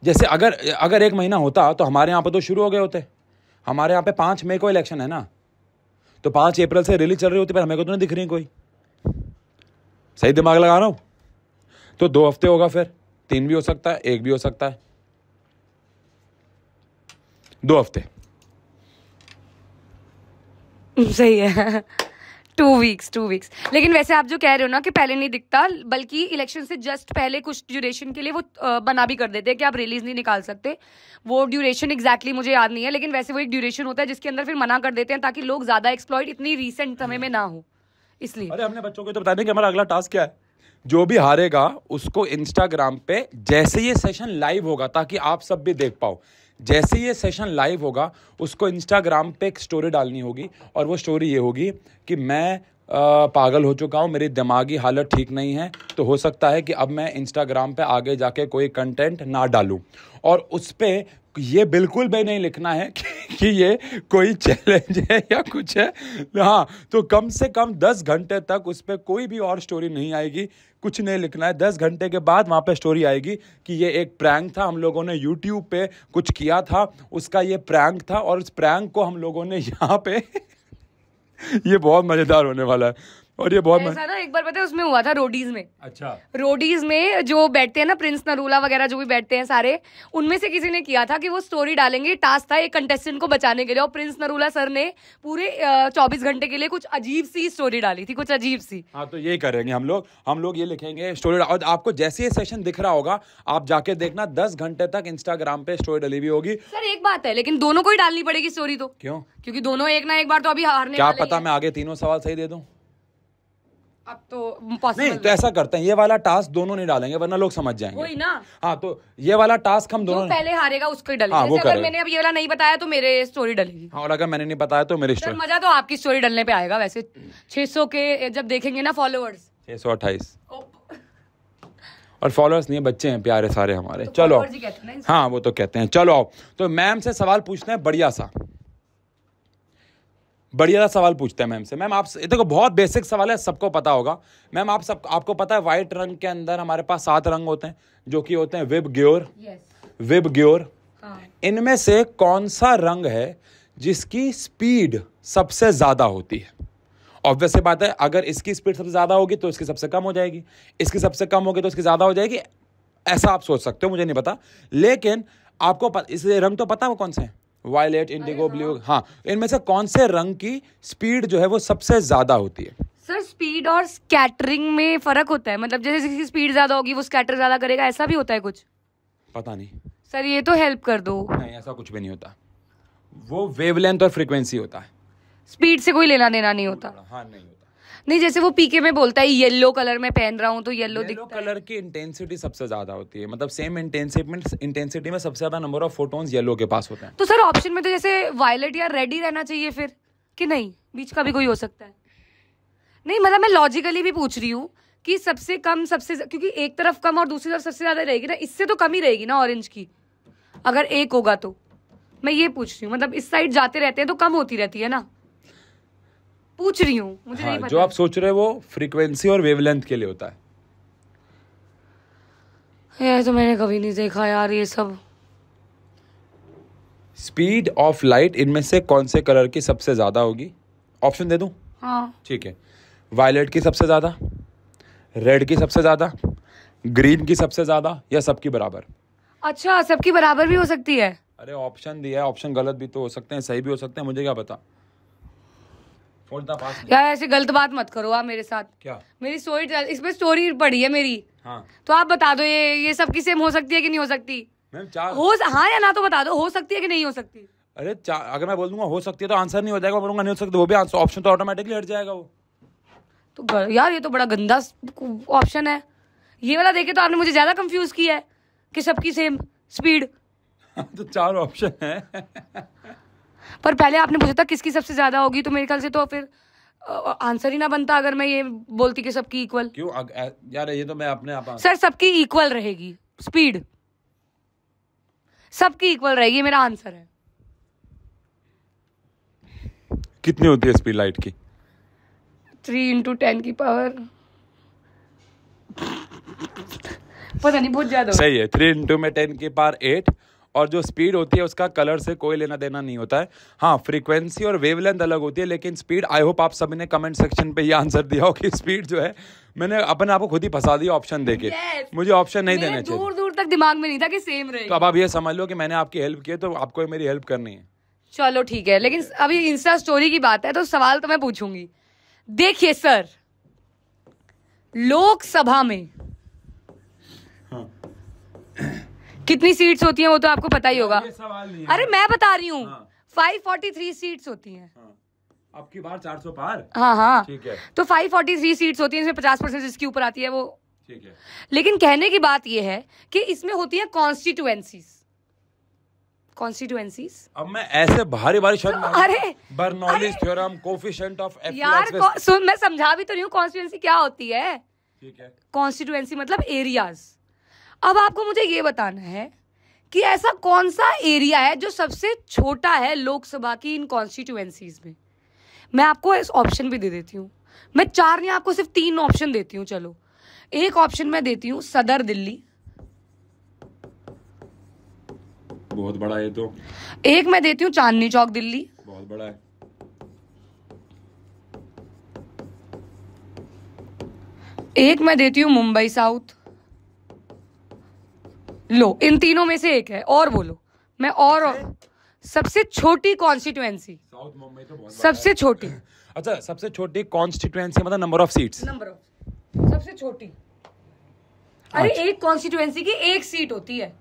Speaker 1: जैसे अगर 1 महीना होता तो हमारे यहाँ पे तो शुरू हो गए होते। हमारे यहाँ पे 5 मई को इलेक्शन है ना, तो 5 अप्रैल से रैली चल रही होती, पर हमें को तो नहीं दिख रही कोई। सही दिमाग लगा रहा हूँ? तो 2 हफ्ते होगा, फिर 3 भी हो सकता है, 1 भी हो सकता है। 2 हफ्ते
Speaker 2: सही है। 2 वीक्स। लेकिन वैसे आप जो कह रहे हो ना कि पहले नहीं दिखता, बल्कि इलेक्शन से जस्ट पहले कुछ ड्यूरेशन के लिए वो बना भी कर देते हैं कि आप रिलीज नहीं निकाल सकते। वो ड्यूरेशन एग्जैक्टली मुझे याद नहीं है, लेकिन वैसे वो एक ड्यूरेशन होता है जिसके अंदर फिर मना कर देते हैं ताकि लोग ज्यादा एक्सप्लॉइट इतनी रिसेंट समय में ना हो, इसलिए।
Speaker 1: अरे हमने बच्चों को तो बता दें कि हमारा अगला टास्क क्या है। जो भी हारेगा उसको इंस्टाग्राम पे जैसे ये सेशन लाइव होगा, ताकि आप सब भी देख पाओ, जैसे ये सेशन लाइव होगा उसको इंस्टाग्राम पे एक स्टोरी डालनी होगी, और वो स्टोरी ये होगी कि मैं पागल हो चुका हूँ, मेरी दिमागी हालत ठीक नहीं है, तो हो सकता है कि अब मैं इंस्टाग्राम पे आगे जाके कोई कंटेंट ना डालूं। और उस पर ये बिल्कुल भी नहीं लिखना है कि ये कोई चैलेंज है या कुछ है। हाँ, तो कम से कम 10 घंटे तक उस पर कोई भी और स्टोरी नहीं आएगी, कुछ नहीं लिखना है। 10 घंटे के बाद वहाँ पे स्टोरी आएगी कि ये एक प्रैंक था, हम लोगों ने यूट्यूब पे कुछ किया था, उसका ये प्रैंक था, और उस प्रैंक को हम लोगों ने यहाँ पे ये बहुत मज़ेदार होने वाला है। और ये बहुत
Speaker 2: ऐसा ना एक बार पता है उसमें हुआ था रोडीज में।
Speaker 1: अच्छा।
Speaker 2: रोडीज में जो बैठते हैं ना, प्रिंस नरूला वगैरह जो भी बैठते हैं सारे, उनमें से किसी ने किया था कि वो स्टोरी डालेंगे, टास्क था एक कंटेस्टेंट को बचाने के लिए, और प्रिंस नरूला सर ने पूरे 24 घंटे के लिए कुछ अजीब सी स्टोरी डाली थी, कुछ अजीब सी।
Speaker 1: हाँ, तो यही करेंगे हम लोग ये लिखेंगे स्टोरी। और आपको जैसे ये सेशन दिख रहा होगा आप जाके देखना, 10 घंटे तक इंस्टाग्राम पे स्टोरी डली हुई होगी।
Speaker 2: सर एक बात है, लेकिन दोनों को ही डालनी पड़ेगी स्टोरी। तो
Speaker 1: क्यों?
Speaker 2: क्योंकि दोनों एक ना एक बार तो अभी हारने
Speaker 1: क्या
Speaker 2: वाले
Speaker 1: पता
Speaker 2: हैं।
Speaker 1: मैं आगे तीनों सवाल सही दे दूं।
Speaker 2: अब तो पॉसिबल
Speaker 1: नहीं, तो ऐसा करते हैं, ये वाला टास्क दोनों नहीं डालेंगे वरना लोग समझ जाएंगे।
Speaker 2: वही ना।
Speaker 1: हाँ, तो ये वाला टास्क हम दोनों
Speaker 2: पहले हारेगा उसको ही
Speaker 1: हाँ,
Speaker 2: डलेगी।
Speaker 1: वो
Speaker 2: अगर
Speaker 1: करेगा।
Speaker 2: मैंने अब ये वाला नहीं बताया तो मेरे स्टोरी डलेगी।
Speaker 1: हाँ, और अगर मैंने नहीं बताया तो मेरी
Speaker 2: सर
Speaker 1: स्टोरी।
Speaker 2: मजा तो आपकी स्टोरी डलने पे आएगा। वैसे 600 के जब देखेंगे ना फॉलोअर्स,
Speaker 1: 628 और फॉलोअर्स नहीं है, बच्चे हैं प्यारे सारे हमारे।
Speaker 2: तो
Speaker 1: चलो,
Speaker 2: followers ही कहते हैं ना।
Speaker 1: हाँ वो तो कहते हैं। चलो आओ, तो मैम से सवाल पूछते हैं, बढ़िया सा सवाल पूछते हैं मैम से। मैम आपसे देखो, बहुत बेसिक सवाल है, सबको पता होगा। मैम आपको पता है व्हाइट रंग के अंदर हमारे पास 7 रंग होते हैं, जो कि होते हैं विब ग्योर। इनमें से कौन सा रंग है जिसकी स्पीड सबसे ज्यादा होती है? ऑब्वियस सी बात है, अगर इसकी स्पीड सबसे ज्यादा होगी तो इसकी सबसे कम हो जाएगी, इसकी सबसे कम होगी तो इसकी ज्यादा हो जाएगी। ऐसा आप सोच सकते हो, मुझे नहीं पता, लेकिन आपको इस रंग तो पता है वो कौन से हैं? Violet, indigo, blue. हाँ, इनमें से कौन से रंग की स्पीड जो है वो सबसे ज्यादा होती है?
Speaker 2: सर स्पीड और स्कैटरिंग में फर्क होता है, मतलब जैसे जिसकी स्पीड ज्यादा होगी वो स्कैटर ज्यादा करेगा, ऐसा भी होता है कुछ?
Speaker 1: पता नहीं
Speaker 2: सर, ये तो हेल्प कर दो।
Speaker 1: नहीं, ऐसा कुछ भी नहीं होता, वो वेवलेंथ और फ्रीक्वेंसी होता है,
Speaker 2: स्पीड से कोई लेना देना नहीं होता।
Speaker 1: हाँ, नहीं होता।
Speaker 2: नहीं, जैसे वो पीके में बोलता है येलो कलर में पहन रहा हूँ तो येलो दिखता है।
Speaker 1: कलर की इंटेंसिटी सबसे ज्यादा होती है, मतलब सेम इंटेंसिटी में सबसे ज्यादा नंबर ऑफ फोटोन्स येलो के पास होते हैं।
Speaker 2: तो सर ऑप्शन में तो जैसे वायलेट या रेड ही रहना चाहिए फिर, कि नहीं बीच का भी कोई हो सकता है? नहीं, मतलब मैं लॉजिकली भी पूछ रही हूँ कि सबसे कम क्योंकि एक तरफ कम और दूसरी तरफ सबसे ज्यादा रहेगी ना, इससे तो कम ही रहेगी ना ऑरेंज की, अगर एक होगा तो। मैं ये पूछ रही हूँ, मतलब इस साइड जाते रहते हैं तो कम होती रहती है ना, पूछ रही हूँ, मुझे नहीं पता।
Speaker 1: जो आप सोच रहे हो वो फ्रीक्वेंसी और वेवलेंथ के लिए होता है।
Speaker 2: यार तो मैंने कभी नहीं देखा यार ये सब।
Speaker 1: स्पीड ऑफ लाइट इनमें से कौन से कलर की सबसे ज्यादा होगी? ऑप्शन दे दूं?
Speaker 2: हाँ
Speaker 1: ठीक है। वायलेट की सबसे ज्यादा, रेड की सबसे ज्यादा, ग्रीन की सबसे ज्यादा, या सबकी बराबर?
Speaker 2: अच्छा, सबकी बराबर भी हो सकती है?
Speaker 1: अरे ऑप्शन दिया है, ऑप्शन गलत भी तो हो सकते हैं, सही भी हो सकते हैं, मुझे क्या पता।
Speaker 2: यार ऐसे गलत बात मत करो आप मेरे साथ।
Speaker 1: क्या?
Speaker 2: मेरी स्टोरी, इसमें स्टोरी पड़ी है मेरी।
Speaker 1: हाँ,
Speaker 2: तो आप बता दो ये सबकी सेम हो सकती है कि नहीं हो सकती?
Speaker 1: मैम चार
Speaker 2: हाँ या ना तो बता दो, हो सकती है कि नहीं हो सकती?
Speaker 1: अरे अगर मैं बोल दूंगा हो सकती है तो आंसर नहीं हो जाएगा, बोलूंगा नहीं हो सकती वो भी आंसर, ऑप्शन तो ऑटोमेटिकली हट जाएगा वो।
Speaker 2: तो यार ये तो बड़ा गंदा ऑप्शन है, ये वाला देखे तो आपने मुझे ज्यादा कंफ्यूज किया है कि सबकी सेम स्पीड।
Speaker 1: तो 4 ऑप्शन है।
Speaker 2: पर पहले आपने पूछा था किसकी सबसे ज्यादा होगी, तो मेरे ख्याल से तो फिर आंसर ही ना बनता अगर मैं ये बोलती कि सबकी इक्वल।
Speaker 1: क्यों यार, ये तो मैं अपने आप
Speaker 2: सर सबकी इक्वल रहेगी स्पीड, सबकी इक्वल रहेगी, मेरा आंसर है।
Speaker 1: कितनी होती है स्पीड लाइट की?
Speaker 2: 3 × 10 की पावर पता नहीं, बहुत ज्यादा
Speaker 1: सही है। 3 × 10 की पावर 8। और जो स्पीड होती है उसका कलर से कोई लेना देना नहीं होता है। हाँ, फ्रीक्वेंसी और वेवलेंथ अलग होती है, लेकिन स्पीड, आई होप आप सभी ने कमेंट सेक्शन पे ये आंसर दिया हो कि स्पीड जो है, मैंने अपने आप को खुद ही फंसा दिया ऑप्शन देके। मुझे ऑप्शन नहीं देने चाहिए,
Speaker 2: दूर दूर तक दिमाग में नहीं था कि सेम रहेगी।
Speaker 1: तो अब आप ये समझ लो कि मैंने आपकी हेल्प की है तो आपको मेरी हेल्प करनी है।
Speaker 2: चलो ठीक है, लेकिन अभी इंस्टा स्टोरी की बात है तो सवाल तो मैं पूछूंगी। देखिए सर, लोकसभा में कितनी सीट्स होती हैं वो तो आपको पता ही होगा। अरे मैं बता रही हूँ, 543 सीट्स होती हैं।
Speaker 1: अब की बार 400 पार।
Speaker 2: हाँ
Speaker 1: ठीक है।
Speaker 2: तो 543 सीट्स होती हैं, इसमें 50% जिसकी ऊपर आती है वो।
Speaker 1: ठीक है।
Speaker 2: लेकिन कहने की बात ये है कि इसमें होती है कॉन्स्टिट्यूएंसीज। कॉन्स्टिट्यूएंसीज।
Speaker 1: अब मैं ऐसे भारी भारी शब्द
Speaker 2: अरे
Speaker 1: Bernoulli's theorem, coefficient of F
Speaker 2: यार सुन, मैं समझा भी तो नहीं हूँ कॉन्स्टिट्यूएंसी क्या होती है।
Speaker 1: ठीक है,
Speaker 2: कॉन्स्टिट्यूएंसी मतलब एरियाज। अब आपको मुझे ये बताना है कि ऐसा कौन सा एरिया है जो सबसे छोटा है लोकसभा की इन कॉन्स्टिट्यूएंसीज में। मैं आपको इस ऑप्शन भी दे देती हूँ, मैं 4 नहीं आपको सिर्फ 3 ऑप्शन देती हूँ। चलो, एक ऑप्शन मैं देती हूँ सदर दिल्ली,
Speaker 1: बहुत बड़ा है तो।
Speaker 2: एक मैं देती हूँ चांदनी चौक दिल्ली,
Speaker 1: बहुत बड़ा है।
Speaker 2: एक मैं देती हूँ मुंबई साउथ। लो, इन तीनों में से एक है, और बोलो। मैं और सबसे छोटी कॉन्स्टिट्यूएंसी
Speaker 1: साउथ मुंबई तो बहुत
Speaker 2: सबसे छोटी।
Speaker 1: अच्छा, सबसे छोटी कॉन्स्टिट्यूएंसी मतलब number of seats,
Speaker 2: number of सबसे छोटी। अरे एक कॉन्स्टिट्यूएंसी की एक सीट होती है,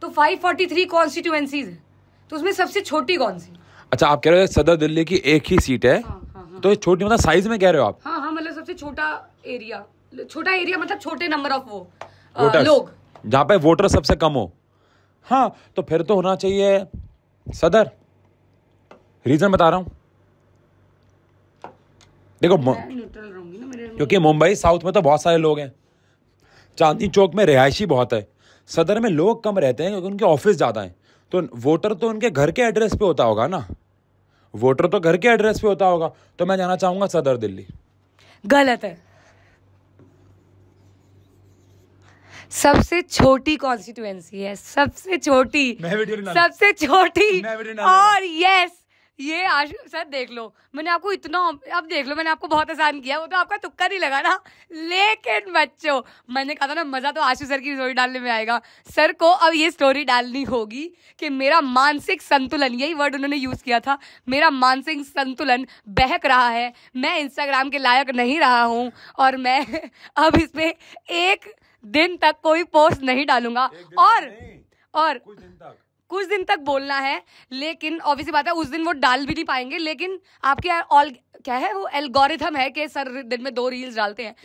Speaker 2: तो 543 कॉन्स्टिट्यूएंसीज है, तो उसमें सबसे छोटी कौन सी?
Speaker 1: अच्छा, आप कह रहे हो सदर दिल्ली की एक ही सीट है।
Speaker 2: हाँ।
Speaker 1: तो छोटी मतलब साइज में कह रहे हो आप?
Speaker 2: हाँ, मतलब सबसे छोटा एरिया मतलब छोटे नंबर ऑफ वो
Speaker 1: वोटर्स,
Speaker 2: लोग,
Speaker 1: जहाँ पे वोटर सबसे कम हो। हाँ, तो फिर तो होना चाहिए सदर। रीजन बता रहा हूँ, देखो
Speaker 2: न्यूट्रल रहूंगी ना मेरे।
Speaker 1: क्योंकि मुंबई साउथ में तो बहुत सारे लोग हैं, चांदनी चौक में रिहायशी बहुत है, सदर में लोग कम रहते हैं क्योंकि उनके ऑफिस ज़्यादा हैं, तो वोटर तो उनके घर के एड्रेस पे होता होगा ना, वोटर तो घर के एड्रेस पे होता होगा। तो मैं जाना चाहूंगा सदर दिल्ली।
Speaker 2: गलत है, सबसे छोटी कॉन्स्टिट्यूएंसी है, सबसे छोटी, सबसे छोटी। और यस, ये आशु सर देख लो, मैंने आपको इतना, अब देख लो मैंने आपको बहुत आसान किया, वो तो आपका तुक्का नहीं लगा ना। लेकिन बच्चों, मैंने कहा था ना मजा तो आशु सर की स्टोरी डालने में आएगा। सर को अब ये स्टोरी डालनी होगी कि मेरा मानसिक संतुलन, यही वर्ड उन्होंने यूज किया था, मेरा मानसिक संतुलन बहक रहा है, मैं इंस्टाग्राम के लायक नहीं रहा हूँ, और मैं अब इसमें एक दिन तक कोई पोस्ट नहीं डालूंगा। और कुछ दिन तक बोलना है, लेकिन ऑब्वियसली बात है उस दिन वो डाल भी नहीं पाएंगे, लेकिन आपके क्या है वो एल्गोरिथम है कि सर दिन में 2 रील्स डालते हैं,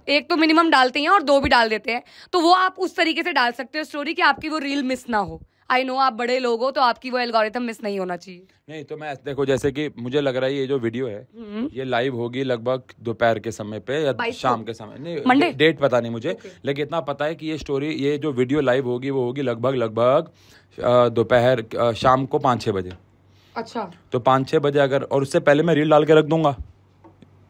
Speaker 2: एक तो मिनिमम डालते हैं और 2 भी डाल देते हैं, तो वो आप उस तरीके से डाल सकते हो स्टोरी कि आपकी वो रील मिस ना हो। आई नो आप बड़े लोग हो, तो आपकी वो एल्गोरिथम मिस नहीं होना चाहिए।
Speaker 1: नहीं तो मैं देखो, जैसे कि मुझे लग रहा है ये जो वीडियो है ये लाइव होगी लगभग दोपहर के समय पे या शाम के समय, नहीं मंडे, डेट पता नहीं मुझे, लेकिन इतना पता है कि ये स्टोरी, ये जो वीडियो लाइव होगी वो होगी लगभग दोपहर शाम को 5-6 बजे।
Speaker 2: अच्छा,
Speaker 1: तो 5-6 बजे अगर, और उससे पहले मैं रील डाल के रख दूंगा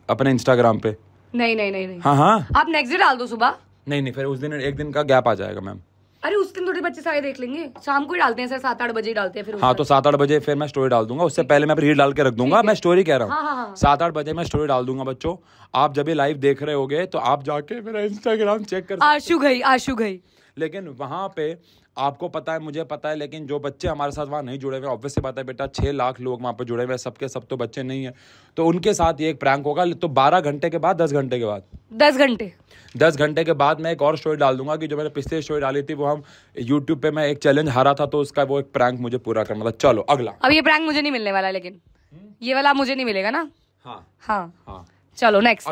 Speaker 1: अपने इंस्टाग्राम पे।
Speaker 2: नहीं।
Speaker 1: हाँ,
Speaker 2: आप नेक्स्ट डे डाल दो सुबह।
Speaker 1: नहीं, फिर उस दिन एक दिन का गैप आ जाएगा मैम।
Speaker 2: अरे उस दिन थोड़े बच्चे सारे देख लेंगे, शाम को ही डालते हैं सर, 7-8 बजे ही डालते हैं फिर।
Speaker 1: हाँ, तो 7-8 बजे फिर मैं स्टोरी डाल दूंगा, उससे पहले मैं रील डाल के रख दूंगा। मैं स्टोरी कह रहा हूँ 7-8 बजे मैं स्टोरी डाल दूंगा। बच्चों, आप जब ये लाइव देख रहे होगे तो आप जाके मेरा इंस्टाग्राम चेक कर सकते हैं।
Speaker 2: आशु गई।
Speaker 1: लेकिन वहां पे आपको पता है, मुझे पता है, लेकिन जो बच्चे हमारे साथ वहाँ नहीं जुड़े हुए, ऑब्वियस सी बात है बेटा, 6 लाख लोग वहाँ पे जुड़े हुए, सबके सब तो बच्चे नहीं है, तो उनके साथ ये एक प्रैंक होगा। तो 12 घंटे के बाद, 10 घंटे के बाद, 10 घंटे के बाद मैं एक और स्टोरी डाल दूंगा कि जो मैंने पिछले स्टोरी डाली थी वो हम यूट्यूब पे मैं एक चैलेंज हारा था, तो उसका वो एक प्रैंक मुझे पूरा करना था। चलो अगला।
Speaker 2: अब ये प्रैंक मुझे नहीं मिलने वाला, लेकिन ये वाला मुझे नहीं मिलेगा ना।
Speaker 1: हाँ।
Speaker 2: चलो नेक्स्ट।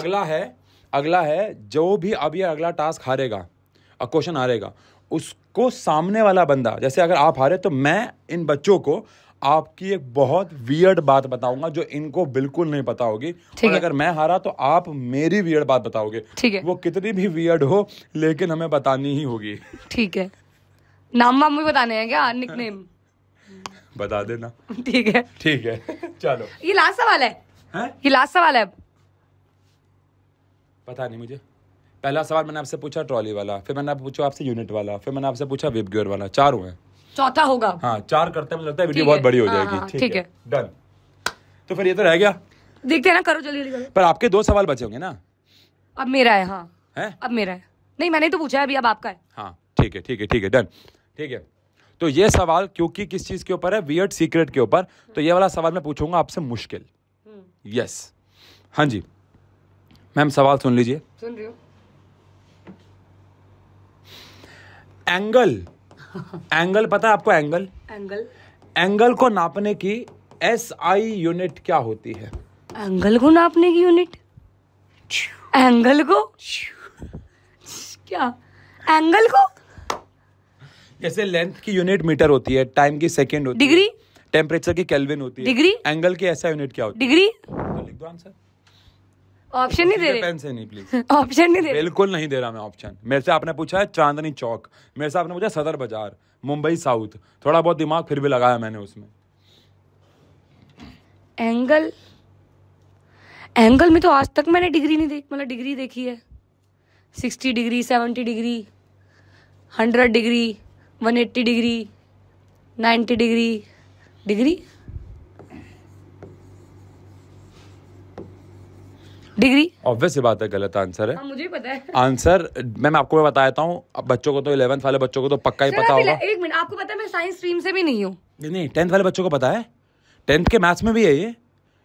Speaker 1: अगला है जो भी अब ये अगला टास्क हारेगा, क्वेश्चन हारेगा, उसको सामने वाला बंदा, जैसे अगर आप हारे तो मैं इन बच्चों को आपकी एक बहुत वियर्ड बात बताऊंगा जो इनको बिल्कुल नहीं पता होगी, और अगर मैं हारा तो आप मेरी वियर्ड बात बताओगे।
Speaker 2: ठीक है,
Speaker 1: वो कितनी भी वियर्ड हो लेकिन हमें बतानी ही होगी।
Speaker 2: ठीक है, नाम वाम भी बताने हैं क्या, निकनेम
Speaker 1: बता देना।
Speaker 2: ठीक है
Speaker 1: चलो,
Speaker 2: ये लास्ट सवाल है? ये लास्ट सवाल है?
Speaker 1: पता नहीं मुझे। पहला सवाल मैंने आपसे पूछा ट्रॉली वाला, फिर मैंने पूछा आपसे यूनिट वाला, फिर मैंने आपसे पूछा विप गियर वाला। 4 हुए, चौथा
Speaker 2: होगा।
Speaker 1: हाँ, 4 करते हैं, मुझे लगता है वीडियो बहुत बड़ी हो जाएगी। ठीक है, डन। तो फिर ये तो रह गया,
Speaker 2: देखते हैं ना, करो जल्दी करो।
Speaker 1: पर आपके 2 सवाल बचे होंगे ना?
Speaker 2: अब मेरा है। हाँ
Speaker 1: है,
Speaker 2: अब मेरा है। नहीं, मैंने तो पूछा है अभी, अब आपका है।
Speaker 1: हाँ ठीक है, डन। ठीक है, तो ये सवाल क्योंकि किस चीज के ऊपर है, वियर्ड सीक्रेट के ऊपर, तो ये वाला सवाल मैं पूछूंगा आपसे मुश्किल। यस, हाँ जी मैम, सवाल सुन लीजिए।
Speaker 2: सुन रही हूँ।
Speaker 1: एंगल पता है आपको? एंगल को नापने की SI यूनिट क्या होती है?
Speaker 2: एंगल को नापने की यूनिट? एंगल को क्या? एंगल को
Speaker 1: जैसे लेंथ की यूनिट मीटर होती है, टाइम की सेकंड होती है,
Speaker 2: डिग्री,
Speaker 1: टेम्परेचर की केल्विन होती है,
Speaker 2: डिग्री,
Speaker 1: एंगल की ऐसा यूनिट क्या होती है?
Speaker 2: डिग्री।
Speaker 1: तो लिख दो आंसर।
Speaker 2: ऑप्शन नहीं दे रहे,
Speaker 1: पेन से नहीं प्लीज।
Speaker 2: ऑप्शन नहीं दे रहे।
Speaker 1: बिल्कुल नहीं दे रहा मैं ऑप्शन। मेरे से आपने पूछा है चांदनी चौक, मेरे से आपने पूछा सदर बाजार, मुंबई साउथ, थोड़ा बहुत दिमाग फिर भी लगाया मैंने उसमें।
Speaker 2: एंगल, एंगल में तो आज तक मैंने डिग्री नहीं देखी, मतलब डिग्री देखी है 60 degree, 70 degree, 100 degree, 180 degree, 90 degree. Degree, degree.
Speaker 1: Obvious सी बात है, गलत आंसर है।
Speaker 2: हाँ, मुझे पता है
Speaker 1: आंसर मैं आपको बताता हूँ। अब बच्चों को तो 11th वाले बच्चों को तो पक्का ही पता होगा।
Speaker 2: एक मिनट, आपको पता है मैं साइंस स्ट्रीम से भी नहीं हूँ।
Speaker 1: नहीं 10th वाले बच्चों को पता है, 10th के मैथ्स में भी है ये।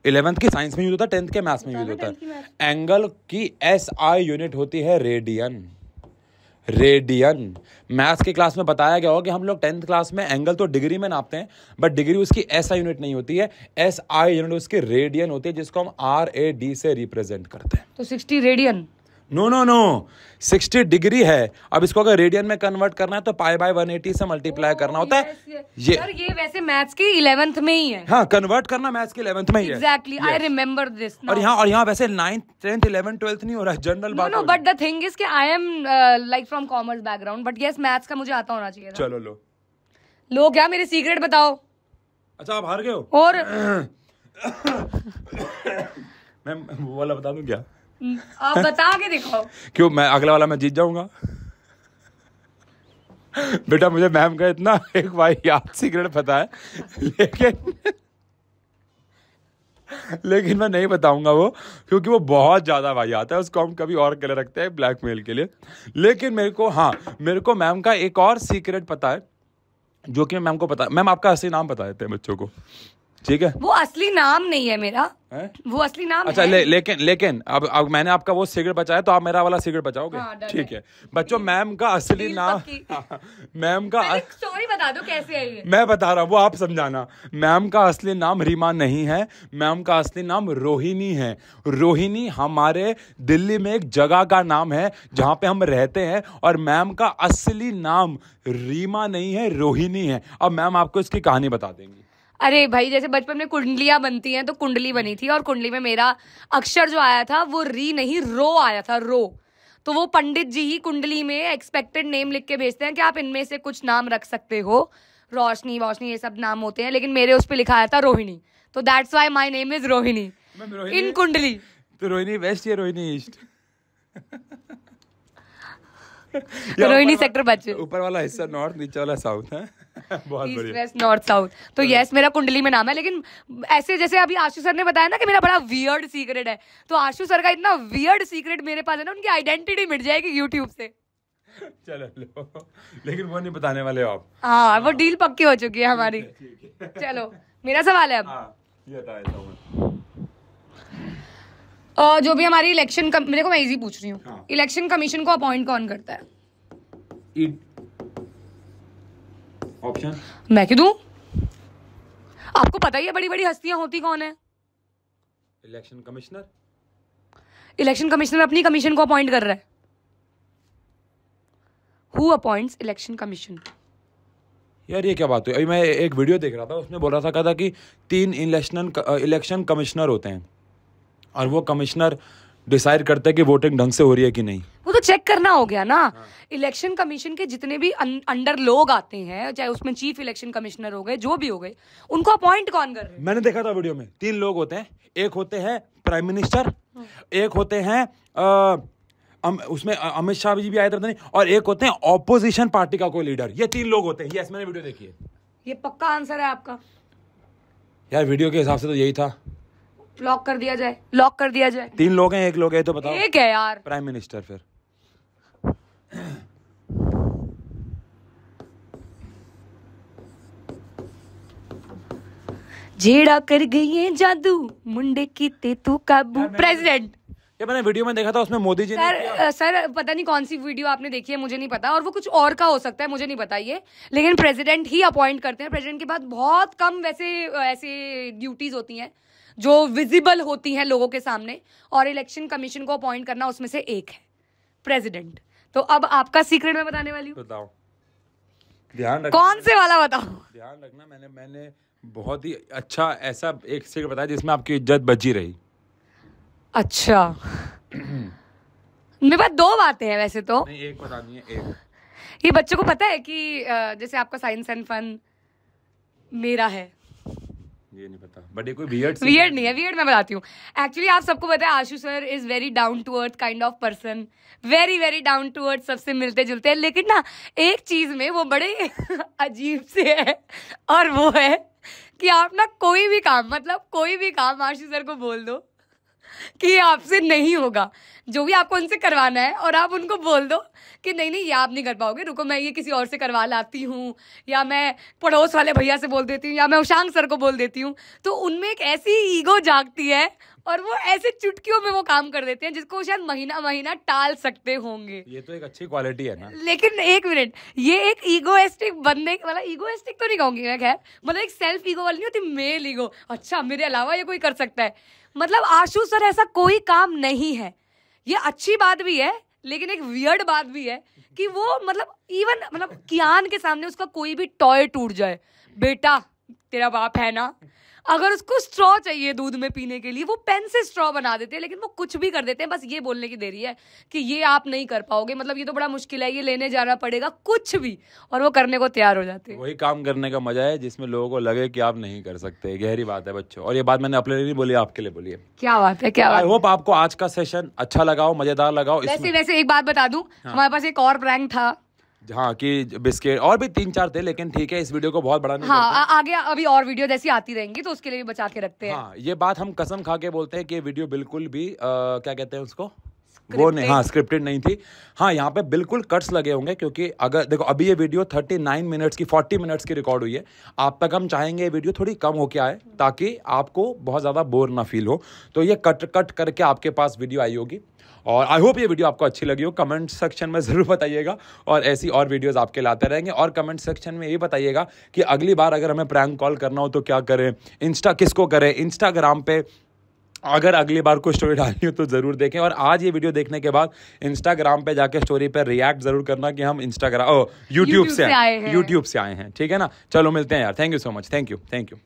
Speaker 1: 11th की साइंस में यूज होता है, 10th के मैथ्स में यूज होता है। एंगल की SI यूनिट होती है रेडियन। रेडियन मैथ्स की क्लास में बताया गया होगा कि हम लोग 10th क्लास में एंगल तो डिग्री में नापते हैं, बट डिग्री उसकी SI यूनिट नहीं होती है, SI यूनिट उसकी रेडियन होती है, जिसको हम RAD से रिप्रेजेंट करते हैं।
Speaker 2: तो 60 रेडियन।
Speaker 1: नो 60 डिग्री है। अब इसको अगर रेडियन में कन्वर्ट करना है तो π/180 से मल्टीप्लाई करना होता है।
Speaker 2: ये सर, ये वैसे मैथ्स की 11th में ही है।
Speaker 1: हाँ, कन्वर्ट करना मैथ्स के 11th में ही है।
Speaker 2: Exactly, I remember this.
Speaker 1: और यहाँ वैसे 9th 10th 11th 12th नहीं हो रहा है, जनरल बात।
Speaker 2: No, but the thing is कि I am like from commerce background, but yes maths का मुझे आता होना चाहिए था।
Speaker 1: चलो
Speaker 2: लो क्या मेरे सीक्रेट बताओ।
Speaker 1: अच्छा, आप हार गए हो।
Speaker 2: और
Speaker 1: मैं वो वाला बता दूं क्या?
Speaker 2: आप बता के दिखाओ।
Speaker 1: क्यों, मैं अगला वाला मैं जीत जाऊंगा? बेटा मुझे मैम का इतना एक भाई याद सीक्रेट पता है, लेकिन मैं नहीं बताऊंगा वो, क्योंकि वो बहुत ज्यादा भाई आता है, उसको हम कभी और के लिए रखते हैं ब्लैकमेल के लिए। लेकिन मेरे को मैम का एक और सीक्रेट पता है, जो कि मैम को पता है। मैम आपका असली नाम बता देते हैं बच्चों को, ठीक है?
Speaker 2: वो असली नाम नहीं है मेरा है? वो असली नाम
Speaker 1: अच्छा
Speaker 2: है।
Speaker 1: लेकिन अब मैंने आपका वो सिगरेट बचाया, तो आप मेरा वाला सिगरेट बचाओगे?
Speaker 2: हाँ,
Speaker 1: ठीक है बच्चों, मैम का असली नाम, मैम का
Speaker 2: स्टोरी बता दो कैसे है ये।
Speaker 1: मैं बता रहा हूँ, वो आप समझाना। मैम का असली नाम रीमा नहीं है, मैम का असली नाम रोहिणी है। रोहिणी हमारे दिल्ली में एक जगह का नाम है जहाँ पे हम रहते हैं, और मैम का असली नाम रीमा नहीं है, रोहिणी है। अब मैम आपको इसकी कहानी बता देंगी।
Speaker 2: अरे भाई, जैसे बचपन में कुंडलियां बनती हैं, तो कुंडली बनी थी, और कुंडली में मेरा अक्षर जो आया था वो री नहीं रो आया था, रो। तो वो पंडित जी ही कुंडली में एक्सपेक्टेड नेम लिख के भेजते हैं कि आप इनमें से कुछ नाम रख सकते हो, रोशनी वोशनी ये सब नाम होते हैं, लेकिन मेरे उस पर लिखा आया था रोहिणी, तो that's why my name is Rohini in kundli.
Speaker 1: तो रोहिणी वेस्ट या रोहिणी ईस्ट?
Speaker 2: रोहिणी सेक्टर बच्चे।
Speaker 1: ऊपर वाला हिस्सा नॉर्थ, नीचे वाला साउथ है। बहुत
Speaker 2: ईस्ट
Speaker 1: बढ़िया।
Speaker 2: West north south. तो यस, मेरा कुंडली में नाम है, लेकिन ऐसे जैसे अभी आशु सर ने बताया ना कि मेरा बड़ा वियर्ड सीक्रेट है, तो आशु सर का इतना वियर्ड सीक्रेट मेरे पास है ना, उनकी आइडेंटिटी मिट जाएगी यूट्यूब से।
Speaker 1: चलो लो, लेकिन वो नहीं बताने वाले हो आप।
Speaker 2: हाँ, वो डील पक्की हो चुकी है हमारी। चलो मेरा सवाल है अब।
Speaker 1: ये बता देता हूं मैं।
Speaker 2: जो भी हमारी इलेक्शन मेरे को, मैं इजी पूछ रही हूँ, इलेक्शन कमीशन को अपॉइंट कौन करता है?
Speaker 1: ऑप्शन
Speaker 2: मैं क्यों दूं? आपको पता ही है बड़ी बड़ी हस्तियां होती कौन है?
Speaker 1: Election commissioner.
Speaker 2: इलेक्शन कमिश्नर अपनी कमीशन को अपॉइंट कर रहा है। Who appoints election commission?
Speaker 1: यार ये क्या बात हुई? अभी मैं एक वीडियो देख रहा था, उसमें बोल रहा था कि 3 इलेक्शन कमिश्नर होते हैं, और वो कमिश्नर डिसाइड करते हैं कि वोटिंग ढंग से हो रही है कि नहीं।
Speaker 2: वो तो चेक करना हो गया ना। इलेक्शन कमीशन के जितने भी अंडर लोग आते हैं, चाहे उसमें चीफ इलेक्शन कमिश्नर हो गए, जो भी हो गए, उनको अपॉइंट कौन कर रहे हैं?
Speaker 1: मैंने देखा था वीडियो में 3 लोग होते हैं। एक होते हैं प्राइम मिनिस्टर, एक होते हैं उसमें अमित शाह जी भी आए थे नहीं, और एक होते हैं ऑपोजिशन पार्टी का कोई लीडर। ये 3 लोग होते हैं। यस, मैंने वीडियो देखी है।
Speaker 2: ये पक्का आंसर है आपका?
Speaker 1: यार वीडियो के हिसाब से तो यही था।
Speaker 2: लॉक कर दिया जाए, लॉक कर दिया जाए।
Speaker 1: 3 लोग हैं, एक लोग है, तो बताओ।
Speaker 2: एक है यार,
Speaker 1: प्राइम मिनिस्टर। फिर
Speaker 2: जेड़ा कर गई है जादू, मुंडे कीते तू काबू। प्रेसिडेंट।
Speaker 1: ये मैंने वीडियो में देखा था, उसमें मोदी जी ने
Speaker 2: सर पता नहीं कौन सी वीडियो आपने देखी है, मुझे नहीं पता, और वो कुछ और का हो सकता है, मुझे नहीं पता ये, लेकिन प्रेसिडेंट ही अपॉइंट करते हैं। प्रेसिडेंट के बाद बहुत कम वैसे ऐसे ड्यूटीज होती हैं जो विजिबल होती हैं लोगों के सामने, और इलेक्शन कमीशन को अपॉइंट करना उसमें से एक है, प्रेसिडेंट। तो अब आपका सीक्रेट मैं बताने वाली हूँ।
Speaker 1: बताओ। ध्यान रखना,
Speaker 2: कौन से वाला बताओ?
Speaker 1: ध्यान रखना, मैंने बहुत ही अच्छा ऐसा एक सीक्रेट बताया जिसमें आपकी इज्जत बची रही।
Speaker 2: अच्छा मेरे पास 2 बातें हैं वैसे तो।
Speaker 1: नहीं, एक बतानी है। एक,
Speaker 2: ये बच्चों को पता है कि जैसे आपका साइंस एंड फन मेरा है,
Speaker 1: ये नहीं पता, बट ये कोई वियर्ड
Speaker 2: नहीं है। वियर्ड मैं बताती हूँ। एक्चुअली आप सबको पता है Ashu sir is very down to earth kind of person, very very down to earth, सबसे मिलते जुलते हैं, लेकिन ना एक चीज में वो बड़े अजीब से है, और वो है कि आप ना कोई भी काम आशु सर को बोल दो कि ये आपसे नहीं होगा, जो भी आपको उनसे करवाना है, और आप उनको बोल दो कि नहीं ये आप नहीं कर पाओगे, रुको मैं ये किसी और से करवा लाती हूँ, या मैं पड़ोस वाले भैया से बोल देती हूँ, या मैं उशांग सर को बोल देती हूँ। तो उनमें एक ऐसी ईगो जागती है और वो ऐसे चुटकियों में वो काम कर देते हैं जिसको शायद महीना टाल सकते होंगे।
Speaker 1: ये तो एक अच्छी क्वालिटी है ना।
Speaker 2: लेकिन एक मिनट, ये एक ईगोइस्टिक बंदे, मतलब ईगोइस्टिक तो नहीं कहूंगी मैं, खैर मतलब एक सेल्फ ईगो वाली नहीं होती, मेल ईगो, अच्छा मेरे अलावा ये कोई कर सकता है। मतलब आशु सर ऐसा कोई काम नहीं है, ये अच्छी बात भी है लेकिन एक वियर्ड बात भी है कि वो मतलब इवन मतलब कियान के सामने उसका कोई भी टॉय टूट जाए, बेटा तेरा बाप है ना, अगर उसको स्ट्रॉ चाहिए दूध में पीने के लिए वो पेन से स्ट्रॉ बना देते हैं, लेकिन वो कुछ भी कर देते हैं, बस ये बोलने की देरी है कि ये आप नहीं कर पाओगे, मतलब ये तो बड़ा मुश्किल है, ये लेने जाना पड़ेगा, कुछ भी, और वो करने को तैयार हो जाते हैं।
Speaker 1: वही काम करने का मजा है जिसमें लोगों को लगे कि आप नहीं कर सकते। गहरी बात है बच्चों, और ये बात मैंने अपने लिए नहीं बोली, आपके लिए बोली है।
Speaker 2: क्या बात है, क्या बात।
Speaker 1: आई होप आपको आज का सेशन अच्छा लगा हो, मजेदार लगा हो।
Speaker 2: वैसे एक बात बता दूं, हमारे पास एक और प्रैंक था।
Speaker 1: हाँ, कि बिस्किट और भी 3-4 थे, लेकिन ठीक है, इस वीडियो को बहुत बड़ा नहीं करते।
Speaker 2: हाँ, आगे अभी और वीडियो जैसी आती रहेंगी तो उसके लिए भी बचा के रखते हैं।
Speaker 1: हाँ, ये बात हम कसम खा के बोलते हैं कि ये वीडियो बिल्कुल भी क्या कहते हैं उसको, वो नहीं, हाँ स्क्रिप्टेड नहीं थी। हाँ, यहाँ पे बिल्कुल कट्स लगे होंगे, क्योंकि अगर देखो अभी ये वीडियो 39 मिनट्स की 40 मिनट्स की रिकॉर्ड हुई है, आप तक हम चाहेंगे ये वीडियो थोड़ी कम होके आए ताकि आपको बहुत ज़्यादा बोर ना फील हो, तो ये कट करके आपके पास वीडियो आई होगी। और आई होप ये वीडियो आपको अच्छी लगी हो। कमेंट सेक्शन में ज़रूर बताइएगा, और ऐसी और वीडियोस आपके लाते रहेंगे। और कमेंट सेक्शन में ये बताइएगा कि अगली बार अगर हमें प्रैंक कॉल करना हो तो क्या करें, किसको करें, इंस्टाग्राम पे अगर अगली बार कोई स्टोरी डालनी हो तो ज़रूर देखें। और आज ये वीडियो देखने के बाद इंस्टाग्राम पे जाके स्टोरी पे रिएक्ट ज़रूर करना कि हम यूट्यूब से आए हैं। ठीक है ना, चलो मिलते हैं यार। Thank you so much, thank you.